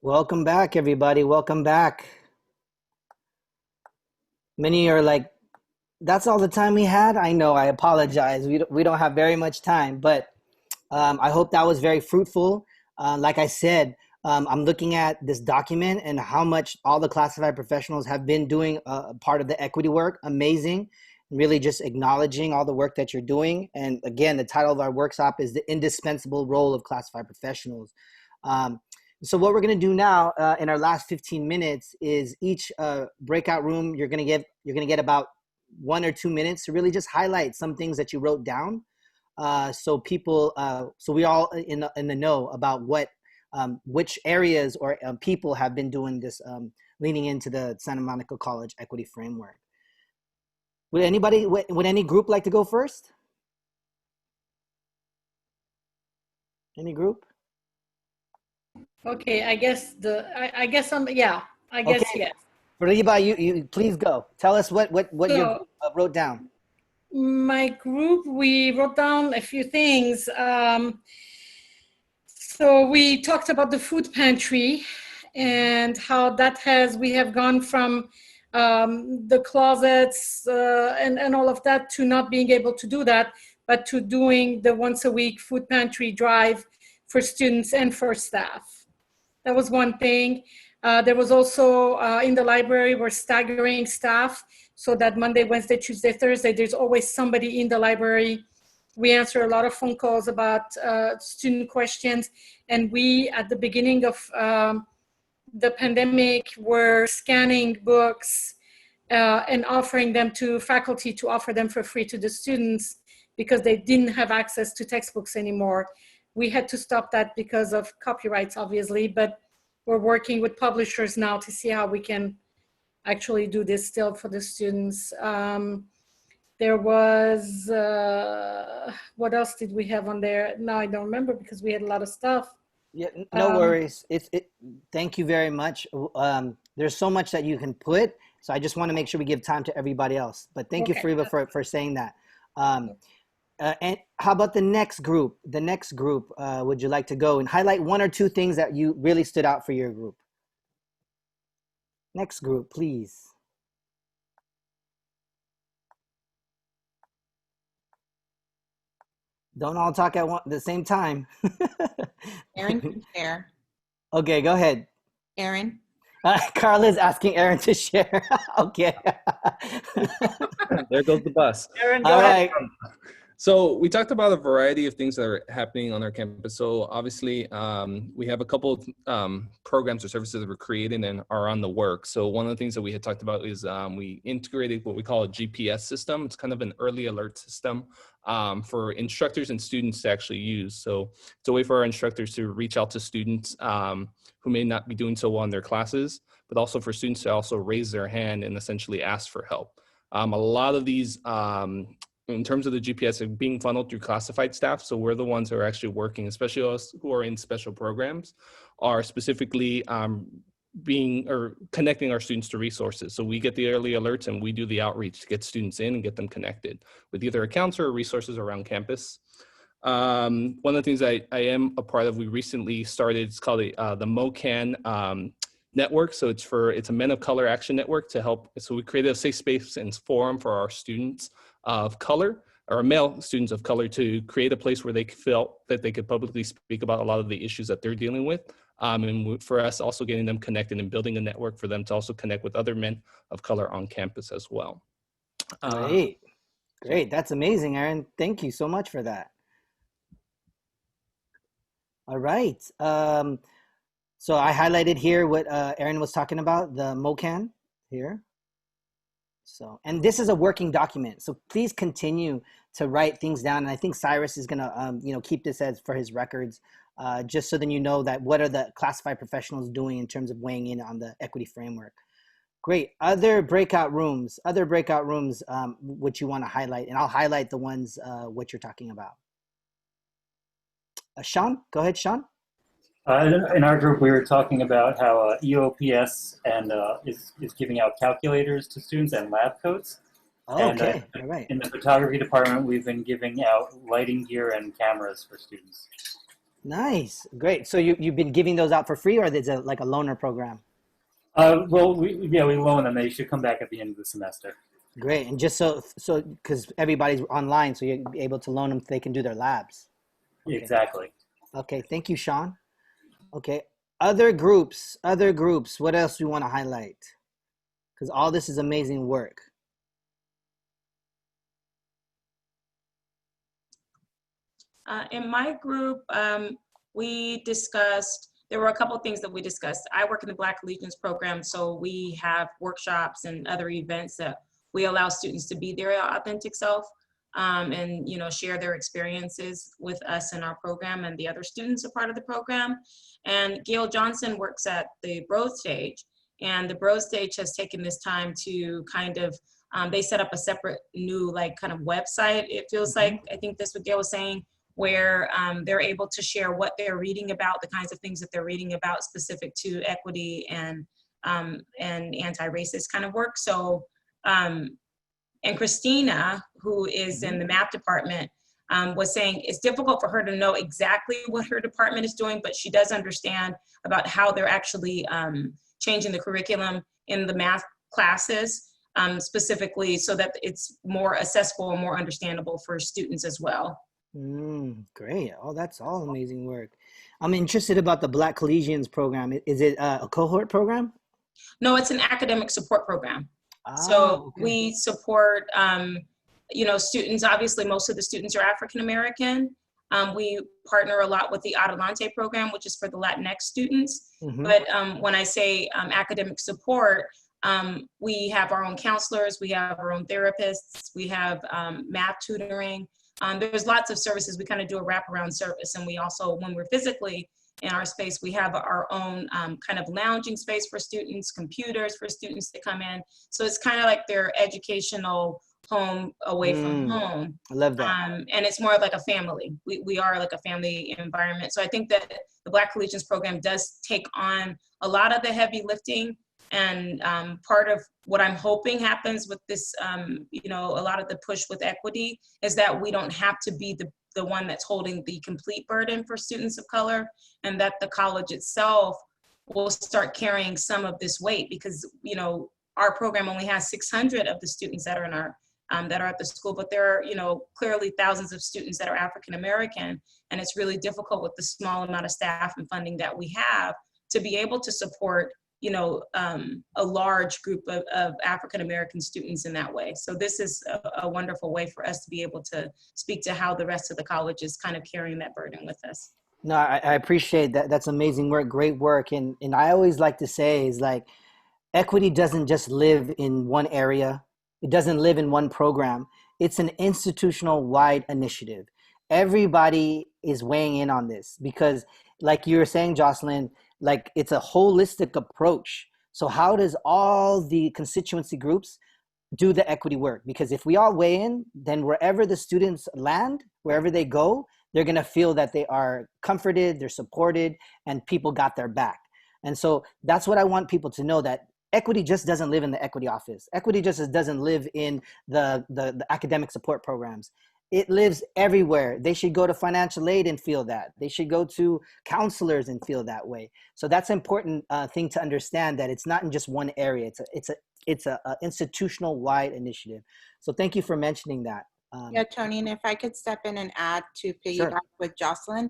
Welcome back, everybody. Welcome back. Many are like, that's all the time we had? I know, I apologize. We don't have very much time, but I hope that was very fruitful. Like I said, I'm looking at this document and how much all the classified professionals have been doing part of the equity work. Amazing. Really just acknowledging all the work that you're doing. And again, the title of our workshop is The Indispensable Role of Classified Professionals. So what we're going to do now in our last 15 minutes is each breakout room, you're going to get about 1 or 2 minutes to really just highlight some things that you wrote down. So people, so we all in the know about what, which areas or people have been doing this, leaning into the Santa Monica College Equity Framework. Would any group like to go first? Any group? Okay, I guess I guess yes. Riba, you please go. Tell us what you wrote down. My group, we wrote down a few things. So we talked about the food pantry and how we have gone from the closets and all of that to not being able to do that, but to doing the once a week food pantry drive for students and for staff. That was one thing. There was also in the library, we're staggering staff so that Monday, Wednesday, Tuesday, Thursday, there's always somebody in the library. We answer a lot of phone calls about student questions. And we, at the beginning of the pandemic, were scanning books and offering them to faculty to offer them for free to the students because they didn't have access to textbooks anymore. We had to stop that because of copyrights, obviously, but we're working with publishers now to see how we can actually do this still for the students. There was, what else did we have on there? No, I don't remember because we had a lot of stuff. Yeah, no worries. Thank you very much. There's so much that you can put, so I just want to make sure we give time to everybody else. But thank you, Fariba, for saying that. And how about the next group? The next group, would you like to go and highlight 1 or 2 things that you really stood out for your group? Next group, please. Don't all talk at the same time. Aaron can share. Okay, go ahead. Aaron. Carla's asking Aaron to share. Okay. There goes the bus. Aaron, go ahead. So we talked about a variety of things that are happening on our campus. So obviously, we have a couple of programs or services that we're creating and are on the work. So one of the things that we had talked about is we integrated what we call a GPS system. It's kind of an early alert system for instructors and students to actually use. So it's a way for our instructors to reach out to students who may not be doing so well in their classes, but also for students to also raise their hand and essentially ask for help. A lot of these in terms of the GPS are being funneled through classified staff. So we're the ones who are actually working, especially us who are in special programs, are specifically connecting our students to resources. So we get the early alerts and we do the outreach to get students in and get them connected with either accounts or resources around campus. One of the things I am a part of, we recently started, it's called the MOCAN network. So it's a Men of Color Action Network to help. So we created a safe space and forum for our students of color, or male students of color, to create a place where they felt that they could publicly speak about a lot of the issues that they're dealing with. And for us, also getting them connected and building a network for them to also connect with other men of color on campus as well. Great. That's amazing, Aaron. Thank you so much for that. All right. So I highlighted here what Aaron was talking about, the MOCAN here. So, and this is a working document, so please continue to write things down. And I think Cyrus is gonna, keep this for his records, just so then you know that what are the classified professionals doing in terms of weighing in on the equity framework. Great. Other breakout rooms, which you want to highlight, and I'll highlight the ones what you're talking about. Sean, go ahead, Sean. In our group, we were talking about how EOPS is giving out calculators to students and lab coats. Oh, okay, all right. In the photography department, we've been giving out lighting gear and cameras for students. Nice, great. So you've been giving those out for free, or is it like a loaner program? Well, we loan them. They should come back at the end of the semester. Great, and just so because everybody's online, so you're able to loan them so they can do their labs. Okay. Exactly. Okay, thank you, Sean. Okay, other groups. What else do you want to highlight? Because all this is amazing work. In my group, we discussed, there were a couple of things that we discussed. I work in the Black Allegiance program, so we have workshops and other events that we allow students to be their authentic self and share their experiences with us in our program, and the other students are part of the program. And Gail Johnson works at the Bro Stage, and the Bro Stage has taken this time to kind of, they set up a separate new kind of website, it feels like, I think that's what Gail was saying, where they're able to share what they're reading about, the kinds of things that they're reading about specific to equity and anti-racist kind of work. So, and Christina, who is in the math department, was saying it's difficult for her to know exactly what her department is doing, but she does understand about how they're actually changing the curriculum in the math classes, specifically so that it's more accessible and more understandable for students as well. Great. Oh, that's all amazing work. I'm interested about the Black Collegians program. Is it a cohort program? No, it's an academic support program. So okay. we support, students. Obviously, most of the students are African American. We partner a lot with the Adelante program, which is for the Latinx students. But when I say academic support, we have our own counselors, we have our own therapists, we have math tutoring. There's lots of services. We kind of do a wraparound service. And we also, when we're physically in our space, we have our own kind of lounging space for students, computers for students to come in. So it's kind of like their educational home away from home. I love that. And it's more of like a family. We are like a family environment. So I think that the Black Collegians program does take on a lot of the heavy lifting. And part of what I'm hoping happens with this, a lot of the push with equity is that we don't have to be the one that's holding the complete burden for students of color, and that the college itself will start carrying some of this weight, because, our program only has 600 of the students that are in our, that are at the school, but there are, clearly thousands of students that are African American, and it's really difficult with the small amount of staff and funding that we have to be able to support a large group of African-American students in that way. So this is a wonderful way for us to be able to speak to how the rest of the college is kind of carrying that burden with us. No, I appreciate that. That's amazing work, great work. And I always like to say is like, equity doesn't just live in one area. It doesn't live in one program. It's an institutional wide initiative. Everybody is weighing in on this because, like you were saying, Jocelyn, like it's a holistic approach. So how does all the constituency groups do the equity work? Because if we all weigh in, then wherever the students land, wherever they go, they're going to feel that they are comforted, they're supported, and people got their back. And so that's what I want people to know, that equity just doesn't live in the equity office. Equity just doesn't live in the academic support programs. It lives everywhere. They should go to financial aid and feel that. They should go to counselors and feel that way. So that's an important thing to understand, that it's not in just one area. It's a institutional wide initiative. So thank you for mentioning that. Yeah, Tony, and if I could step in and add to piggyback Sure. with Jocelyn,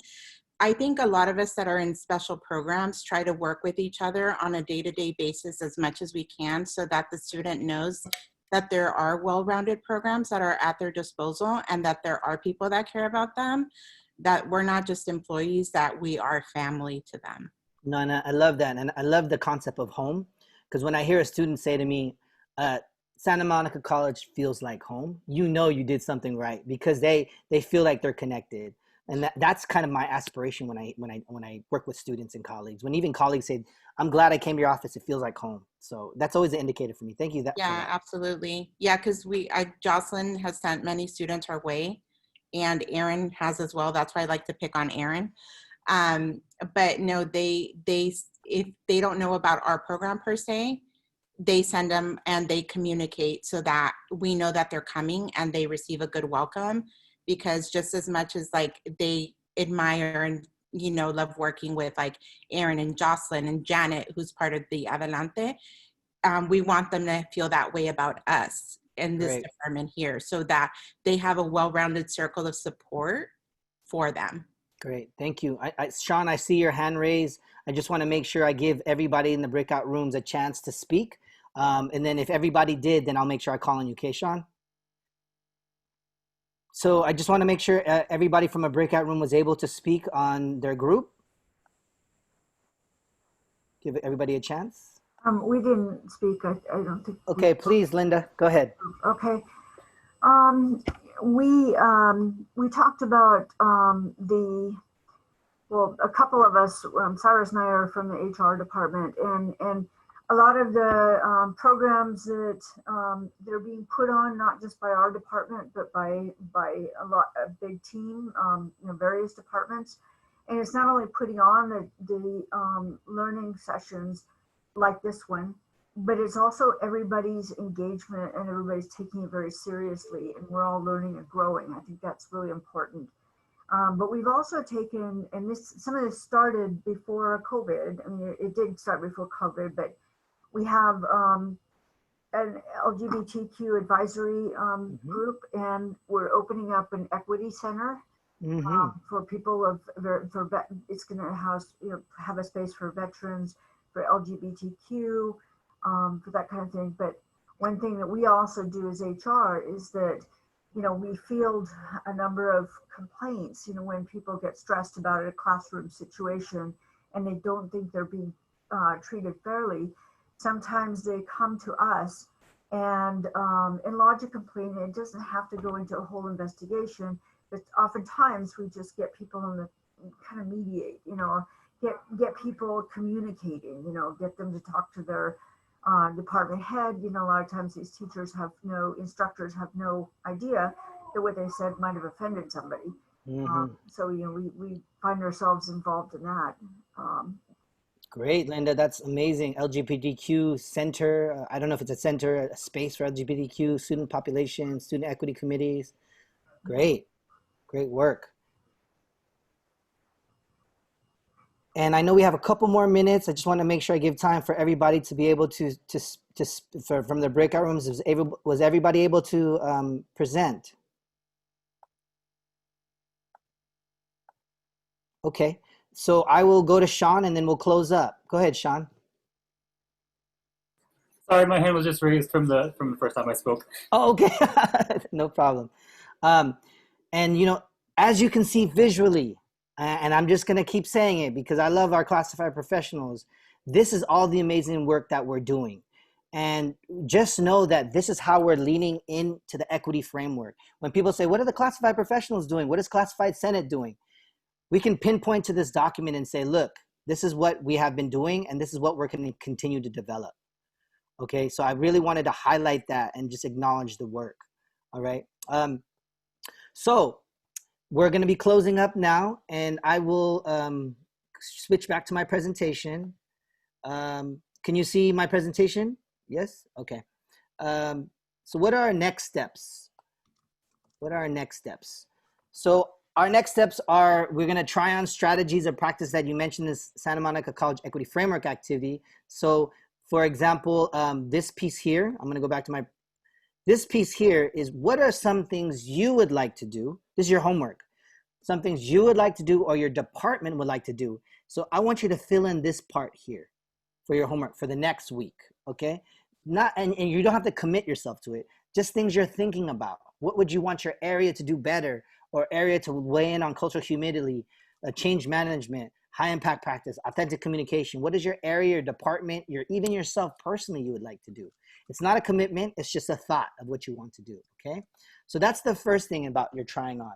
I think a lot of us that are in special programs try to work with each other on a day-to-day basis as much as we can, so that the student knows that there are well-rounded programs that are at their disposal, and that there are people that care about them, that we're not just employees, that we are family to them. No, I love that. And I love the concept of home, because when I hear a student say to me, Santa Monica College feels like home, you know you did something right, because they feel like they're connected. And that's kind of my aspiration when I work with students and colleagues. When even colleagues say, I'm glad I came to your office, it feels like home. So that's always an indicator for me. Thank you. Yeah, absolutely. Yeah, because Jocelyn has sent many students our way, and Aaron has as well. That's why I like to pick on Aaron. But no, if they don't know about our program per se, they send them and they communicate so that we know that they're coming and they receive a good welcome. Because just as much as like they admire and love working with like Aaron and Jocelyn and Janet, who's part of the Adelante. We want them to feel that way about us in this Great. department here, so that they have a well-rounded circle of support for them. Great, thank you. Sean, I see your hand raised. I just want to make sure I give everybody in the breakout rooms a chance to speak. And then if everybody did, then I'll make sure I call on you, okay, Sean? So I just want to make sure everybody from a breakout room was able to speak on their group. Give everybody a chance. We didn't speak. I don't think. Okay, please, Linda, go ahead. Okay. We talked about a couple of us, Cyrus and I are from the HR department, and a lot of the programs that they're being put on, not just by our department, but by a big team, various departments. And it's not only putting on the learning sessions like this one, but it's also everybody's engagement and everybody's taking it very seriously, and we're all learning and growing. I think that's really important. But we've also taken, and some of this started before COVID. I mean, it did start before COVID, but we have an LGBTQ advisory group, and we're opening up an equity center for people it's going to house, have a space for veterans, for LGBTQ, for that kind of thing. But one thing that we also do as HR is that, we field a number of complaints, when people get stressed about a classroom situation and they don't think they're being treated fairly. Sometimes they come to us and lodge a complaint. It doesn't have to go into a whole investigation, but oftentimes we just get people on the kind of mediate, get people communicating, get them to talk to their department head. A lot of times these instructors have no idea that what they said might have offended somebody. So, we find ourselves involved in that. Great, Linda, that's amazing. LGBTQ center, I don't know if it's a center, a space for LGBTQ, student population, student equity committees. Great, great work. And I know we have a couple more minutes. I just want to make sure I give time for everybody to be able to from the breakout rooms. Was everybody able to present? Okay, so I will go to Sean and then we'll close up. Go ahead, Sean. Sorry, my hand was just raised from the first time I spoke. Oh, okay, no problem. And as you can see visually, and I'm just going to keep saying it because I love our classified professionals, this is all the amazing work that we're doing. And just know that this is how we're leaning into the equity framework. When people say, what are the classified professionals doing? What is Classified Senate doing? We can pinpoint to this document and say, look, this is what we have been doing, and this is what we're going to continue to develop. Okay, so I really wanted to highlight that and just acknowledge the work. All right. So we're going to be closing up now, and I will switch back to my presentation. Can you see my presentation? Yes? Okay. So what are our next steps? What are our next steps? So our next steps are, we're going to try on strategies of practice that you mentioned, this Santa Monica College Equity Framework activity. So for example, this piece here, I'm going to go back to this piece here is, what are some things you would like to do? This is your homework. Some things you would like to do or your department would like to do. So I want you to fill in this part here for your homework for the next week, okay? And you don't have to commit yourself to it. Just things you're thinking about. What would you want your area to do better, or area to weigh in on cultural humility, change management, high impact practice, authentic communication? What is your area, your department, even yourself personally you would like to do? It's not a commitment, it's just a thought of what you want to do, okay? So that's the first thing about your trying on.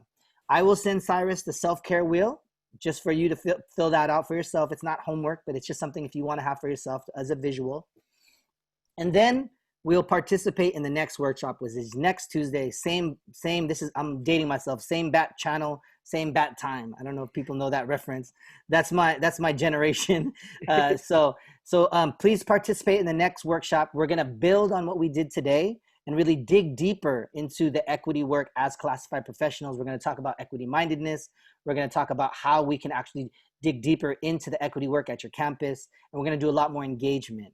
I will send Cyrus the self-care wheel just for you to fill that out for yourself. It's not homework, but it's just something if you want to have for yourself as a visual. And then we'll participate in the next workshop, which is next Tuesday. Same. I'm dating myself. Same bat channel, same bat time. I don't know if people know that reference. That's my generation. So please participate in the next workshop. We're gonna build on what we did today and really dig deeper into the equity work as classified professionals. We're gonna talk about equity mindedness. We're gonna talk about how we can actually dig deeper into the equity work at your campus, and we're going to do a lot more engagement.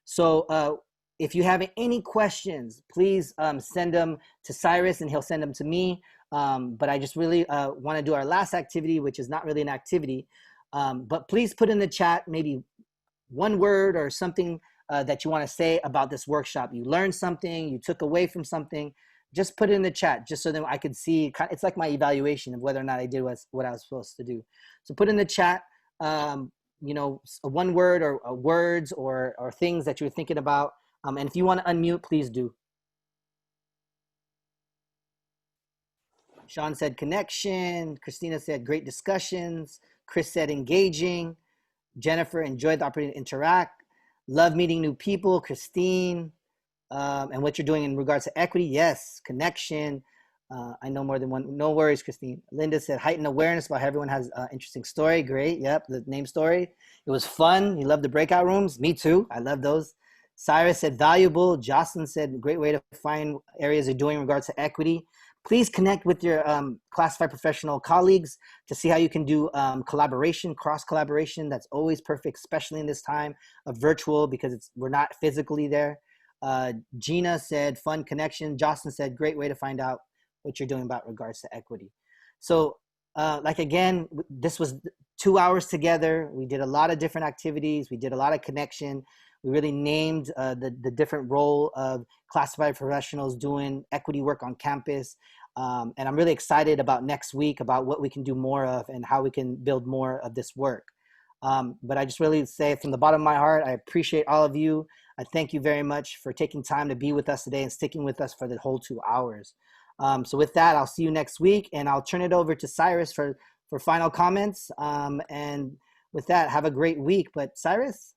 So if you have any questions, please send them to Cyrus and he'll send them to me. But I just really want to do our last activity, which is not really an activity, but please put in the chat maybe one word or something that you want to say about this workshop. You learned something, you took away from something, just put it in the chat just so that I could see. It's like my evaluation of whether or not I did what I was supposed to do. So put in the chat, you know, one word or words or things that you're thinking about. And if you want to unmute, please do. Sean said connection. Christina said great discussions. Chris said engaging. Jennifer enjoyed the opportunity to interact. Love meeting new people. Christine. And what you're doing in regards to equity. Yes. Connection. I know more than one. No worries, Christine. Linda said heightened awareness about how everyone has an interesting story. Great. Yep. The name story. It was fun. You love the breakout rooms. Me too. I love those. Cyrus said valuable. Jocelyn said great way to find areas you're doing in regards to equity. Please connect with your classified professional colleagues to see how you can do collaboration, cross collaboration. That's always perfect, especially in this time of virtual because we're not physically there. Gina said fun connection. Jocelyn said great way to find out what you're doing about regards to equity. So like again, this was 2 hours together. We did a lot of different activities. We did a lot of connection. We really named the different role of classified professionals doing equity work on campus. And I'm really excited about next week, about what we can do more of and how we can build more of this work. But I just really say from the bottom of my heart, I appreciate all of you. I thank you very much for taking time to be with us today and sticking with us for the whole 2 hours. So with that, I'll see you next week, and I'll turn it over to Cyrus for final comments. And with that, have a great week. But Cyrus?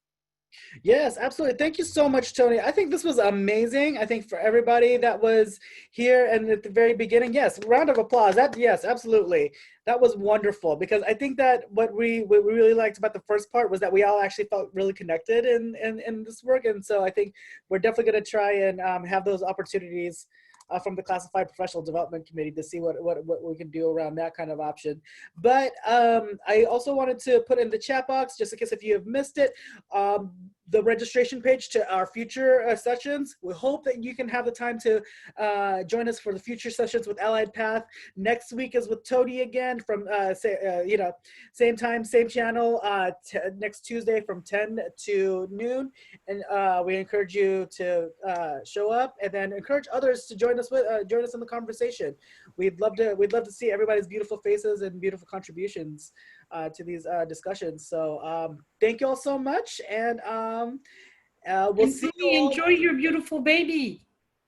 Yes, absolutely. Thank you so much, Tony. I think this was amazing. I think for everybody that was here and at the very beginning, yes, round of applause. Yes, absolutely. That was wonderful because I think that what we really liked about the first part was that we all actually felt really connected in this work. And so I think we're definitely going to try and have those opportunities from the Classified Professional Development Committee to see what we can do around that kind of option. But I also wanted to put in the chat box, just in case if you have missed it, the registration page to our future sessions. We hope that you can have the time to join us for the future sessions with Allied Path. Next week is with Tony again from same time, same channel, next Tuesday from 10 to noon. And we encourage you to show up and then encourage others to join us in the conversation. We'd love to see everybody's beautiful faces and beautiful contributions to these discussions. So thank you all so much, and we'll see you all. Enjoy your beautiful baby.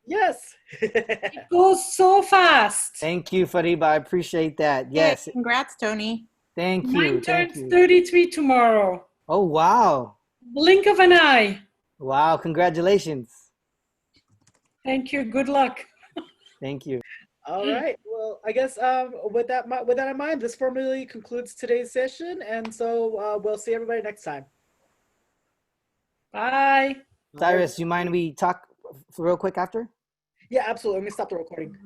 Yes. It goes so fast. Thank you, Fariba. I appreciate that. Yes. Hey, congrats, Tony. Thank you. Mine turns 33 tomorrow. Oh, wow. Blink of an eye. Wow. Congratulations. Thank you. Good luck. Thank you. All right. Well, I guess with that in mind, this formally concludes today's session, and so we'll see everybody next time. Bye. Cyrus, you mind we talk real quick after? Yeah, absolutely. Let me stop the recording.